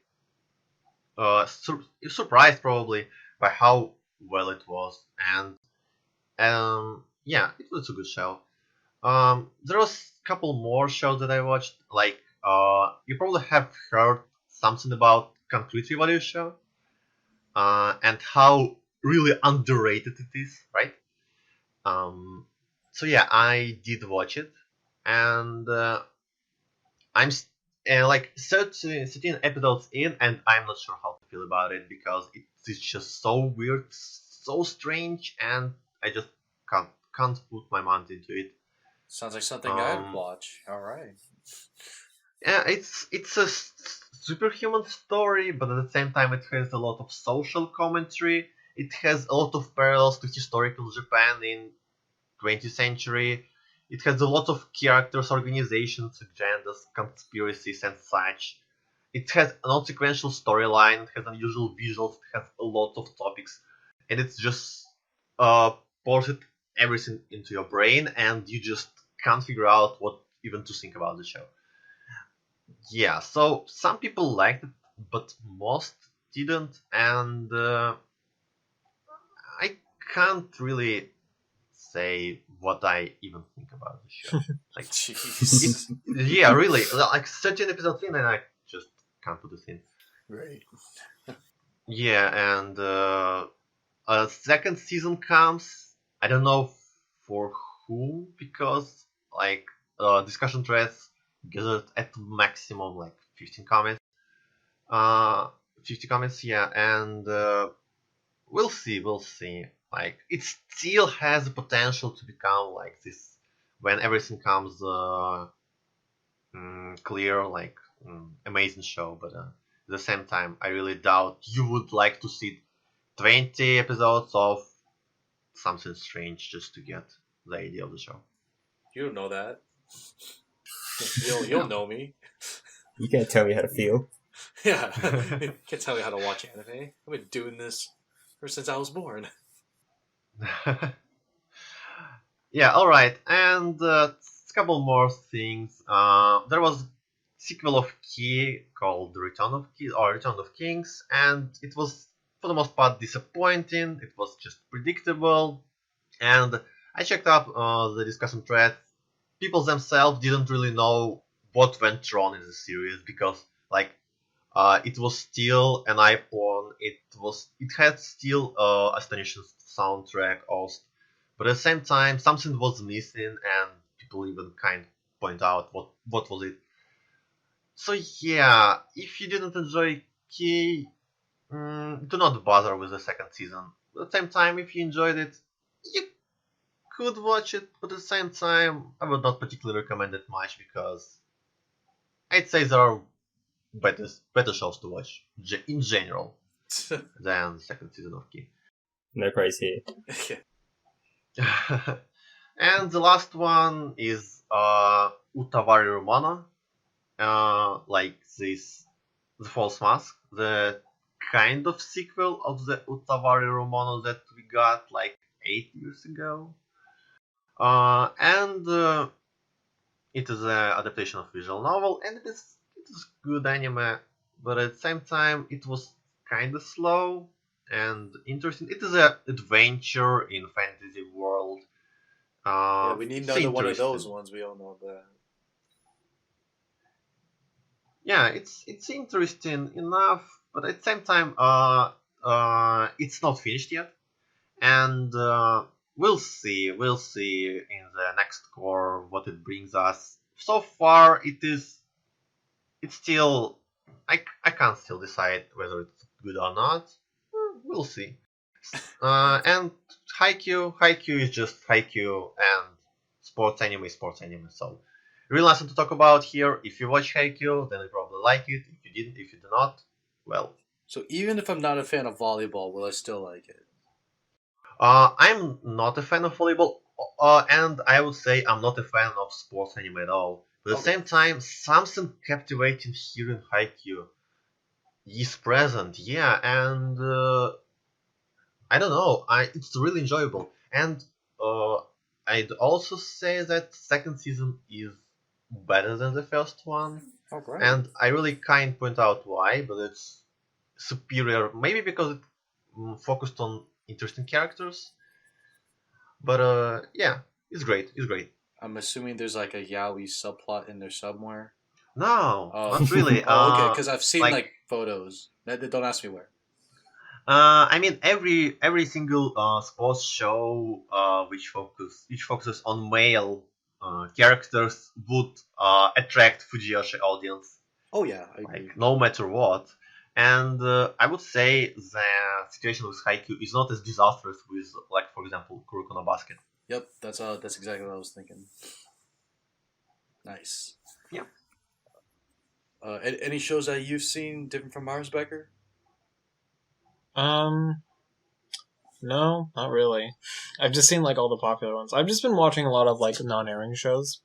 surprised probably by how well it was, and yeah, it was a good show. There was a couple more shows that I watched, like you probably have heard something about Concrete Revolution, and how really underrated it is, right? So yeah, I did watch it, and I'm like 13 episodes in, and I'm not sure how to feel about it because it's just so weird, so strange, and I just can't put my mind into it. Sounds like something I'd Um, watch. All right. Yeah, it's a superhuman story, but at the same time, it has a lot of social commentary. It has a lot of parallels to historical Japan in 20th century. It has a lot of characters, organizations, agendas, conspiracies, and such. It has a non-sequential storyline. It has unusual visuals. It has a lot of topics, and it's just pours it everything into your brain, and you just can't figure out what even to think about the show. Yeah, so some people liked it, but most didn't, and I can't really say what I even think about the show. Like, Jeez. yeah, really, like 13 episodes in, and I just can't put this in. Right. Yeah, and a second season comes. I don't know for who, because like discussion threads gathered at maximum like 15 comments. 50 comments, yeah, and we'll see. Like, it still has the potential to become like this when everything comes clear, like amazing show. But at the same time, I really doubt you would like to see 20 episodes of something strange just to get the idea of the show. You don't know that. You'll know me. You can't tell me how to feel. Yeah. Can't tell me how to watch anime. I've been doing this ever since I was born. Yeah, alright, and a couple more things. There was a sequel of Key called The Return of Key or Return of Kings, and it was for the most part disappointing. It was just predictable, and I checked up the discussion thread, people themselves didn't really know what went wrong in the series because like it was still an iPhone. It had still astonishing soundtrack also, but at the same time something was missing, and people even kind of point out what was it. So yeah, if you didn't enjoy Key, do not bother with the second season. At the same time, if you enjoyed it, you could watch it, but at the same time, I would not particularly recommend it much because I'd say there are better shows to watch in general than the second season of Key. No praise here. And the last one is Utawarerumono, like this, the False Mask, the kind of sequel of the Utawarerumono that we got like 8 years ago. And it is an adaptation of visual novel, and it is good anime, but at the same time it was kind of slow and interesting. It is an adventure in fantasy world. Yeah, we need it's another one of interesting. those ones. We all know that. Yeah, it's interesting enough, but at the same time, it's not finished yet, and we'll see in the next core what it brings us. So far, it's still I can't still decide whether it's good or not. We'll see. And Haikyuu is just Haikyuu, and sports anime is sports anime. So real nothing to talk about here. If you watch Haikyuu, then you probably like it. If you do not, well. So even if I'm not a fan of volleyball, will I still like it? I'm not a fan of volleyball, and I would say I'm not a fan of sports anime at all. But at the same time, something captivating here in Haikyuu is present, yeah, and I don't know, it's really enjoyable. And I'd also say that second season is better than the first one, Alright. and I really can't point out why, but it's superior. Maybe because it focused on interesting characters, but yeah, it's great. It's great. I'm assuming there's like a yaoi subplot in there somewhere. No, Oh. not really. Okay, because I've seen like- like photos. Don't ask me where. I mean, every single sports show which focuses on male characters would attract Fujiyoshi audience, Oh yeah, I agree. like no matter what. And I would say the situation with Haikyuu is not as disastrous with, like, for example, Kuroko no Basket. Yep, that's exactly what I was thinking. Nice. Yeah. Any shows that you've seen different from Basedbecker? No, not really. I've just seen like all the popular ones. I've just been watching a lot of like non-airing shows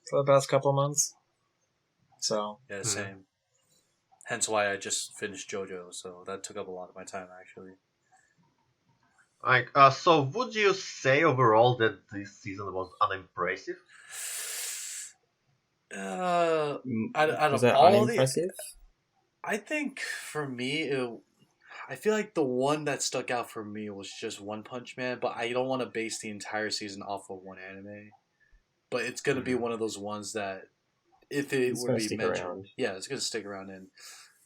for the past couple of months. So Yeah, same. Hence why I just finished JoJo, so that took up a lot of my time actually. Like, so would you say overall that this season was unimpressive? Out of Was that all the, unimpressive? I think for me, I feel like the one that stuck out for me was just One Punch Man, but I don't want to base the entire season off of one anime. But it's gonna be one of those ones that, if it It's were gonna to be stick mentioned, around. yeah, it's gonna stick around. And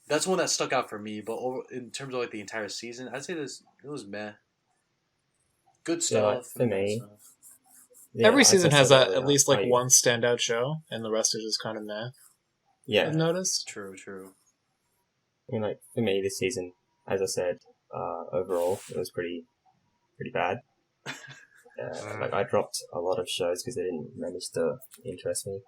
that's one that stuck out for me. But in terms of like the entire season, I'd say it was meh. Good Yeah, like, stuff. for and bad me, stuff. Yeah, every as I season has said at earlier, least like one standout show, and the rest are just kind of meh. Yeah, I've noticed. True. I mean, like for me, this season, as I said, overall it was pretty bad. Like I dropped a lot of shows because they didn't manage to interest me.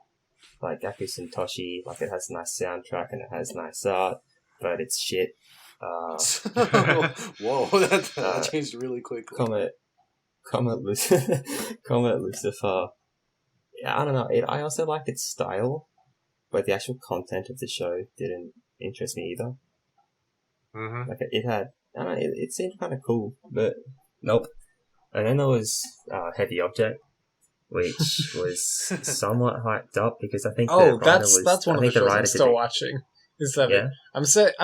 Like Yakuza and Toshi, like it has a nice soundtrack and it has nice art, but it's shit. Whoa, that changed really quickly. Comet Lucifer. Yeah, I don't know. I also liked its style, but the actual content of the show didn't interest me either. Mm-hmm. Like it had, I don't know, it seemed kind of cool, but nope. And then there was Heavy Object, which was somewhat hyped up because I think Oh, that's one of the shows I'm still watching. Is that Yeah. I'm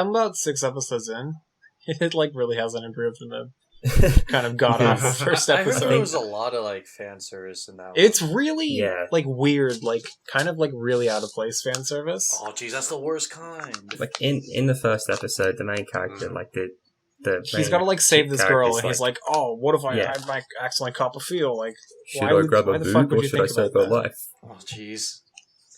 about 6 episodes in. It like really hasn't improved in the kind of got off the first I heard episode. there was a lot of like fan service in that one. It's really Yeah. like weird, like kind of like really out of place fan service. Oh jeez, that's the worst kind. Like in the first episode, the main character, like the He's got to like save this girl, and he's like, like, "Oh, what if I Yeah. might accidentally cop a feel? Like, should I grab a boob or should I save her life? Oh jeez,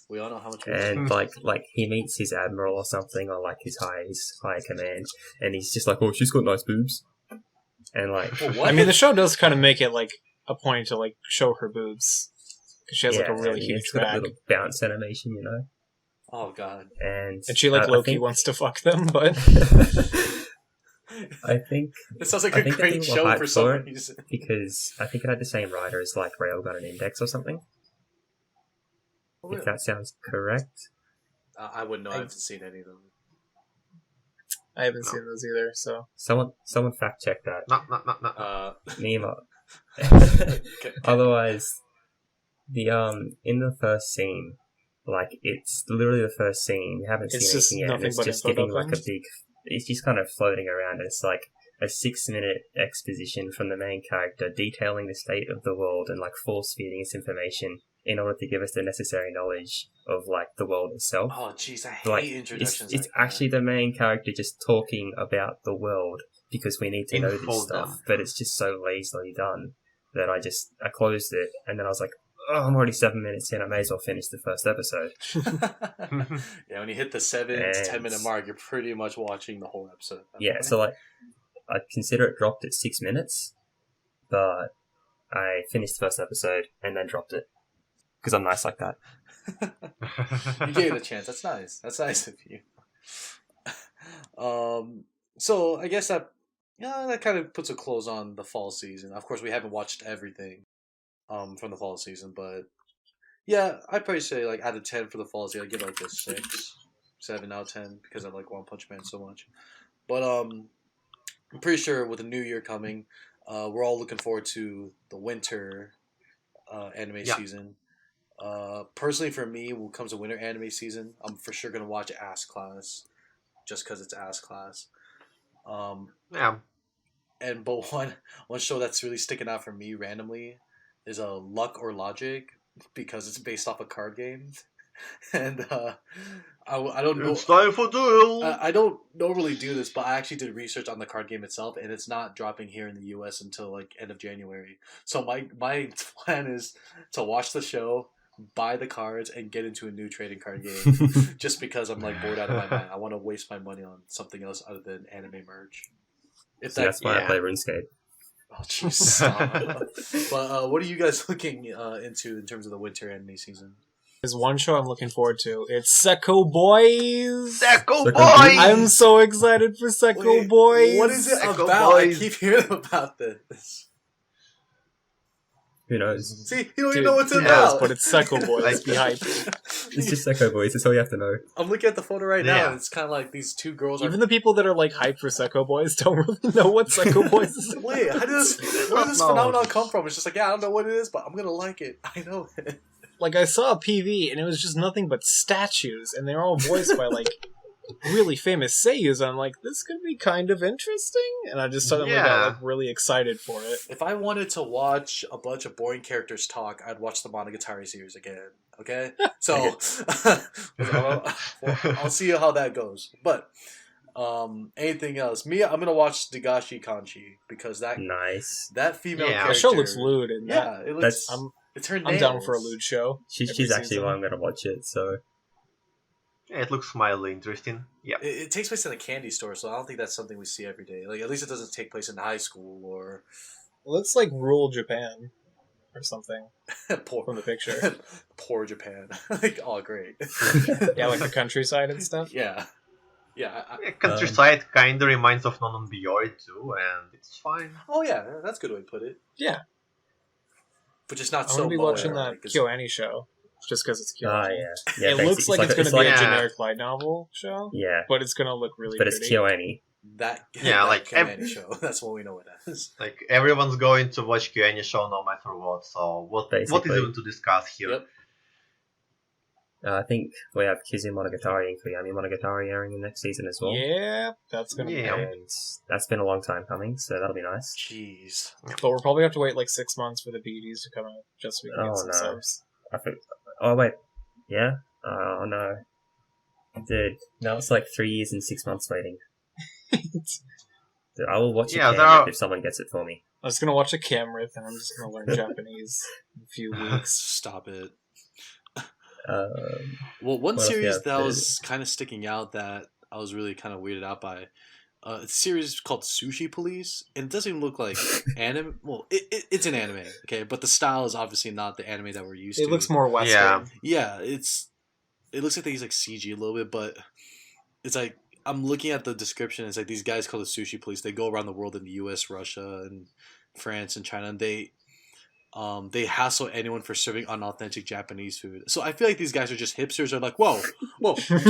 we all know how much. And like he meets his admiral or something, or like his high command, and he's just like, oh, she's got nice boobs, and like, Well, what? I mean, the show does kind of make it like a point to like show her boobs because she has like a really huge it's got a bag, little bounce animation, you know. Oh god. And she like I low-key think- wants to fuck them, but I think It sounds like I a think great people show hyped for some for it. reason. because I think it had the same writer as like Railgun and Index or something. Oh, If really? that sounds correct. I wouldn't know. I haven't seen any of them. I haven't seen those either. So Someone fact check that. No. Nemo. Okay. Otherwise, the in the first scene, like it's literally the first scene. You haven't It's seen just anything yet. And nothing it's but just info giving like a dumplings? big. It's just kind of floating around. And it's like a 6-minute exposition from the main character detailing the state of the world and like force feeding us information in order to give us the necessary knowledge of like the world itself. Oh jeez, I hate Like introductions. it's like that. actually the main character just talking about the world because we need to know Info this stuff, dump. but it's just so lazily done that I closed it and then I was like, oh, I'm already 7 minutes in, I may as well finish the first episode. Yeah, when you hit the 7 to And- 10 minute mark, you're pretty much watching the whole episode. at that Yeah, point. so like I consider it dropped at 6 minutes, but I finished the first episode and then dropped it because I'm nice like that. You gave it a chance. That's nice. That's nice of you. So I guess that kind of puts a close on the fall season. Of course, we haven't watched everything from the fall season, but yeah, I'd probably say like out of 10 for the fall season, I'd give like a 6, 7 out of 10 because I like One Punch Man so much. But I'm pretty sure with the new year coming, we're all looking forward to the winter anime Yeah. season. Personally, for me, when it comes to winter anime season, I'm for sure gonna watch Ass Class, just because it's Ass Class. Yeah. But one show that's really sticking out for me randomly is Luck or Logic because it's based off a card game, and I don't know. It's time for duel. I don't normally do this, but I actually did research on the card game itself, and it's not dropping here in the U.S. until like end of January. So my plan is to watch the show, buy the cards, and get into a new trading card game. Just because I'm like bored out of my mind. I want to waste my money on something else other than anime merch. If So that's why I yeah. play RuneScape. Oh jeez. Stop. But what are you guys looking into in terms of the winter anime season? there's one show I'm looking forward to. It's Sekko Boys. Sekko Sekko Boys! I'm so excited for Sekko Wait, Boys. What is it Sekko about? Boys. I keep hearing about this. Who knows? See, you don't even Dude, know what's who about. knows, but it's Sekko Boys. Like- Be hyped. It's just Sekko Boys, that's all you have to know. I'm looking at the photo right now, Yeah. and it's kind of like these two girls are. Even the people that are like hyped for Sekko Boys don't really know what Sekko Boys is. Wait, how does where did this No. phenomenon come from? It's just like, yeah, I don't know what it is, but I'm gonna like it. I know it. Like, I saw a PV, and it was just nothing but statues, and they're all voiced by, like, really famous seiyus, and I'm like, this could be kind of interesting? And I just suddenly got, Yeah. like, really excited for it. If I wanted to watch a bunch of boring characters talk, I'd watch the Monogatari series again. Okay, so I'll see how that goes. But anything else? Me, I'm gonna watch Dagashi Kanchi because Nice. that female Yeah. character. The show looks lewd, and Yeah, it looks. That's- it's her. I'm down nails. for a lewd show. She's Every actually season. why I'm gonna watch it, so Yeah, it looks mildly interesting. Yeah. It takes place in a candy store, so I don't think that's something we see every day. Like at least it doesn't take place in high school or It looks like rural Japan or something poor from the picture. poor Japan. Like oh great. Yeah, like the countryside and stuff. Yeah. Yeah, countryside kinda reminds of Non Beyond too, and it's fine. Oh yeah, that's a good way to put it. Yeah. But just not I'm so. gonna be watching moe, that like, 'cause- KyoAni show just because it's KyoAni. yeah. It basically, looks like it's gonna be like- a Yeah. generic light novel show, yeah, but it's gonna look really but pretty. it's KyoAni. That Yeah, that like, KyoAni show. That's what we know it as. Like everyone's going to watch KyoAni show no matter what, so what is Basically. even to discuss here? Yep. I think we have Kizumonogatari and Koyami-monogatari airing in next season as well. Yeah, that's gonna be. Yeah. And that's been a long time coming, so that'll be nice. Jeez. But we'll probably have to wait like 6 months for the BDs to come out just so we can Oh, get some no. subs. Oh, wait. Yeah? Oh, no. Dude, now it's like 3 years and 6 months waiting. Dude, I will watch Yeah, it there are- if someone gets it for me. I'm just gonna watch a Camrith and I'm just gonna learn Japanese in a few weeks. Stop it. Um, Well, one What else series you have that to- was kind of sticking out that I was really kind of weirded out by, it's a series called Sushi Police, and it doesn't even look like anime. Well, it's an anime, okay, but the style is obviously not the anime that we're used to. It looks more Western. Yeah, it looks like they use like CG a little bit, but it's like I'm looking at the description. It's like these guys called the Sushi Police. They go around the world in the U.S., Russia, and France and China, and they hassle anyone for serving unauthentic Japanese food. So I feel like these guys are just hipsters. They're like, whoa,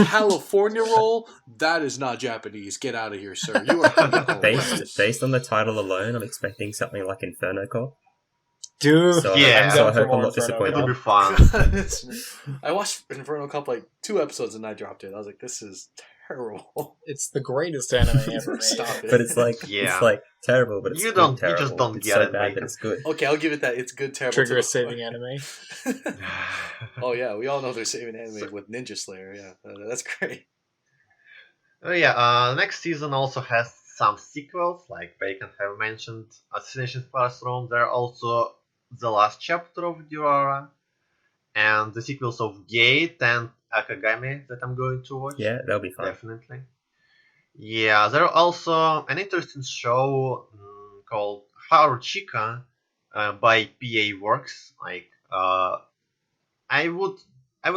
California roll? That is not Japanese. Get out of here, sir. You are based on the title alone, I'm expecting something like Inferno Corp. Dude, So, Yeah. so I down for hope more I'm not Inferno. It'll disappointed. be fun. I watched Inferno Cup like 2 episodes and I dropped it. I was like, this is terrible. It's the greatest anime ever made. Stop it. But it's like Yeah. it's like terrible, but it's You good don't- you terrible. just don't it's get so it, bad mate. that it's good. Okay, I'll give it that. It's good, terrible. Trigger to is the saving point. anime. Oh yeah, we all know they're saving anime with Ninja Slayer. Yeah, that's great. Oh yeah, next season also has some sequels, like Bacon have mentioned, Assassination Classroom. There are also the last chapter of Durara, and the sequels of Gate and Akagami that I'm going to watch. Yeah, that'll be fun. Definitely. Yeah, there are also an interesting show called Haruchika by PA Works. Like, I would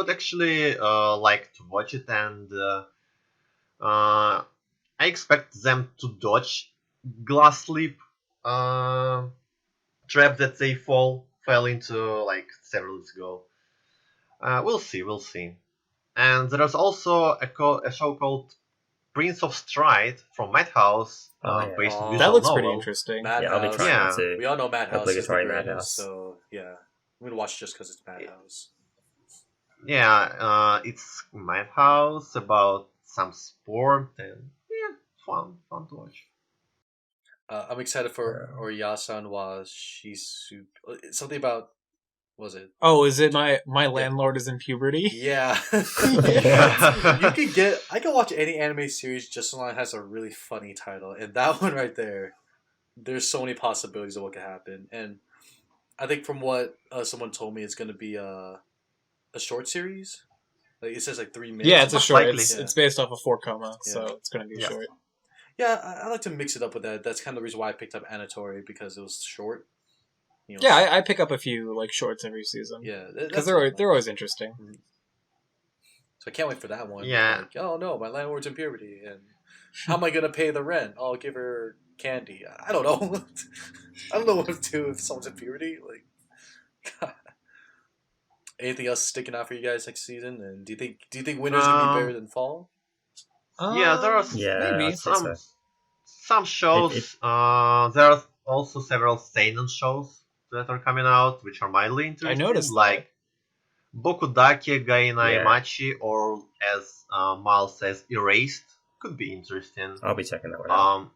actually like to watch it, and I expect them to dodge glass slip trap that they fell into like several years ago. We'll see. And there is also a show called Prince of Stride from Madhouse, Oh, yeah. based on Oh. visual That looks novel. pretty interesting. Madhouse. Yeah, I'll be trying Yeah. that too. We all know Madhouse is the Obligatory greatest, Madhouse. so yeah, I'm gonna watch just because it's Madhouse. Yeah, it's Madhouse about some sport and yeah, fun to watch. I'm excited for Oryasan wa Shisu. Something about was it? Oh, is it my landlord is in puberty? Yeah. Yeah. You could get. I can watch any anime series just as long as it has a really funny title, and that one right there. There's so many possibilities of what could happen, and I think from what someone told me, it's going to be a short series. Like it says, like 3 minutes. Yeah, it's a Most short. likely. It's based off of 4 Coma, so Yeah. it's going to be Yeah. short. Yeah, I like to mix it up with that. That's kind of the reason why I picked up Anitore because it was short. You know, Yeah, I pick up a few like shorts every season. yeah, because they're always interesting. So I can't wait for that one. Yeah. Like, oh no, my landlord's in puberty, and how am I gonna pay the rent? I'll give her candy. I don't know. I don't know what to do if someone's in puberty. Like, God. Anything else sticking out for you guys next season? And do you think winter's gonna be better than fall? Yeah, there are Yeah, maybe. I'd say so. some shows. There are also several seinen shows that are coming out, which are mildly interesting. noticed like Bokudake Gainai Yeah. Machi, or as Mal says, Erased, could be interesting. I'll be checking that one out.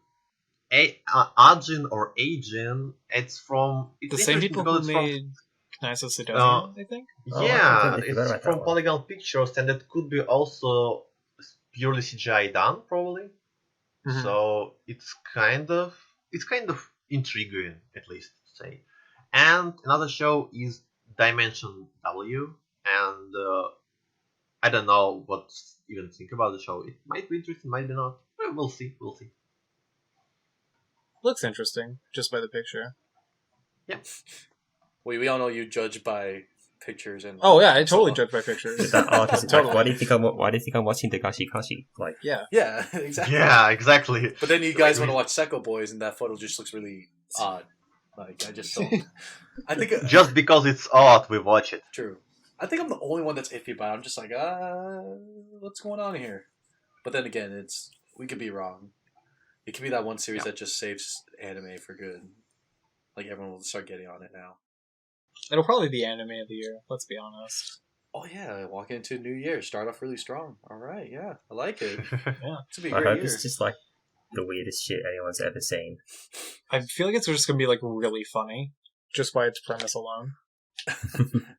Ajin or Ajin, it's from The same interesting people because who it's made Knaisa Sedonia, I think. from, Oh, I yeah, completely forgot it's about that from one. Polygon Pictures, and it could be also purely CGI done, probably. Mhm. So it's kind of intriguing, at least to say. And another show is Dimension W, and I don't know what to even think about the show. It might be interesting, might be not. Well, we'll see. Looks interesting just by the picture. We all know you judge by pictures and. Oh yeah, I totally So- judge by pictures. With that artist, Totally. like, why do you think I'm watching Dagashi Kashi? Like, Yeah, Yeah, exactly. Yeah, exactly. But then you guys want to watch Secco Boys, and that photo just looks really odd. Like I just don't. I think Just because it's odd, we watch it. true. I think I'm the only one that's iffy about it. I'm just like, what's going on here? But then again, we could be wrong. It could be that one series that just saves anime for good. Like everyone will start getting on it now. it'll probably be anime of the year. Let's be honest. Oh yeah, walking into a new year, start off really strong. All right, yeah, I like it. Yeah. It's gonna be a I great hope year. it's just like the weirdest shit anyone's ever seen. I feel like it's just gonna be like really funny, just by its premise alone.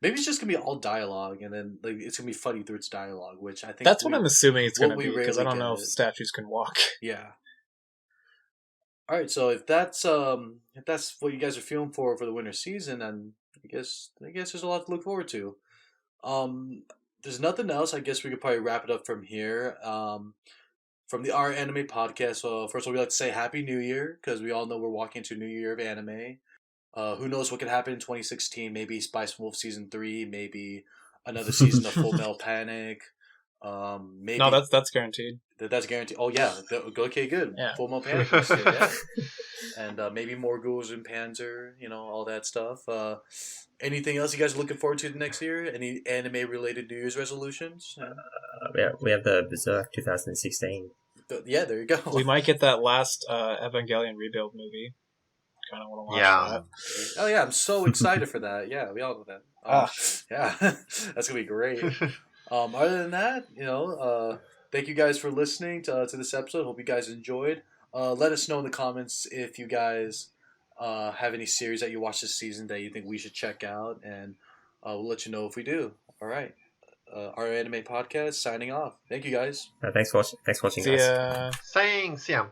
Maybe it's just gonna be all dialogue, and then like it's gonna be funny through its dialogue, which I think That's what I'm assuming it's what gonna we be, because I rarely don't know get if it. statues can walk. Yeah. All right, so if that's what you guys are feeling for the winter season, then I guess there's a lot to look forward to. Um, there's nothing else. I guess we could probably wrap it up from here. From the Our Anime podcast. So first of all, we like to say Happy New Year because we all know we're walking into a new year of anime. Who knows what could happen in 2016? Maybe Spice Wolf season 3. Maybe another season of Full Metal Panic. Maybe No, that's guaranteed. that's guaranteed. Oh yeah, okay, good. Yeah. Full Metal Panic next year, yeah. And maybe more Ghouls and Panzer, all that stuff. Anything else you guys are looking forward to the next year? Any anime related New Year's resolutions? Yeah, we have the Berserk 2016. Yeah, there you go. We might get that last Evangelion rebuild movie. Kind of want to watch Yeah. that. Oh yeah, I'm so excited for that. Yeah, we all know that. Yeah, that's gonna be great. Other than that, thank you guys for listening to this episode. Hope you guys enjoyed. Let us know in the comments if you guys have any series that you watched this season that you think we should check out, and we'll let you know if we do. All right. Our anime podcast signing off. Thank you guys. Thanks for watching, See guys. ya. Thanks, yeah.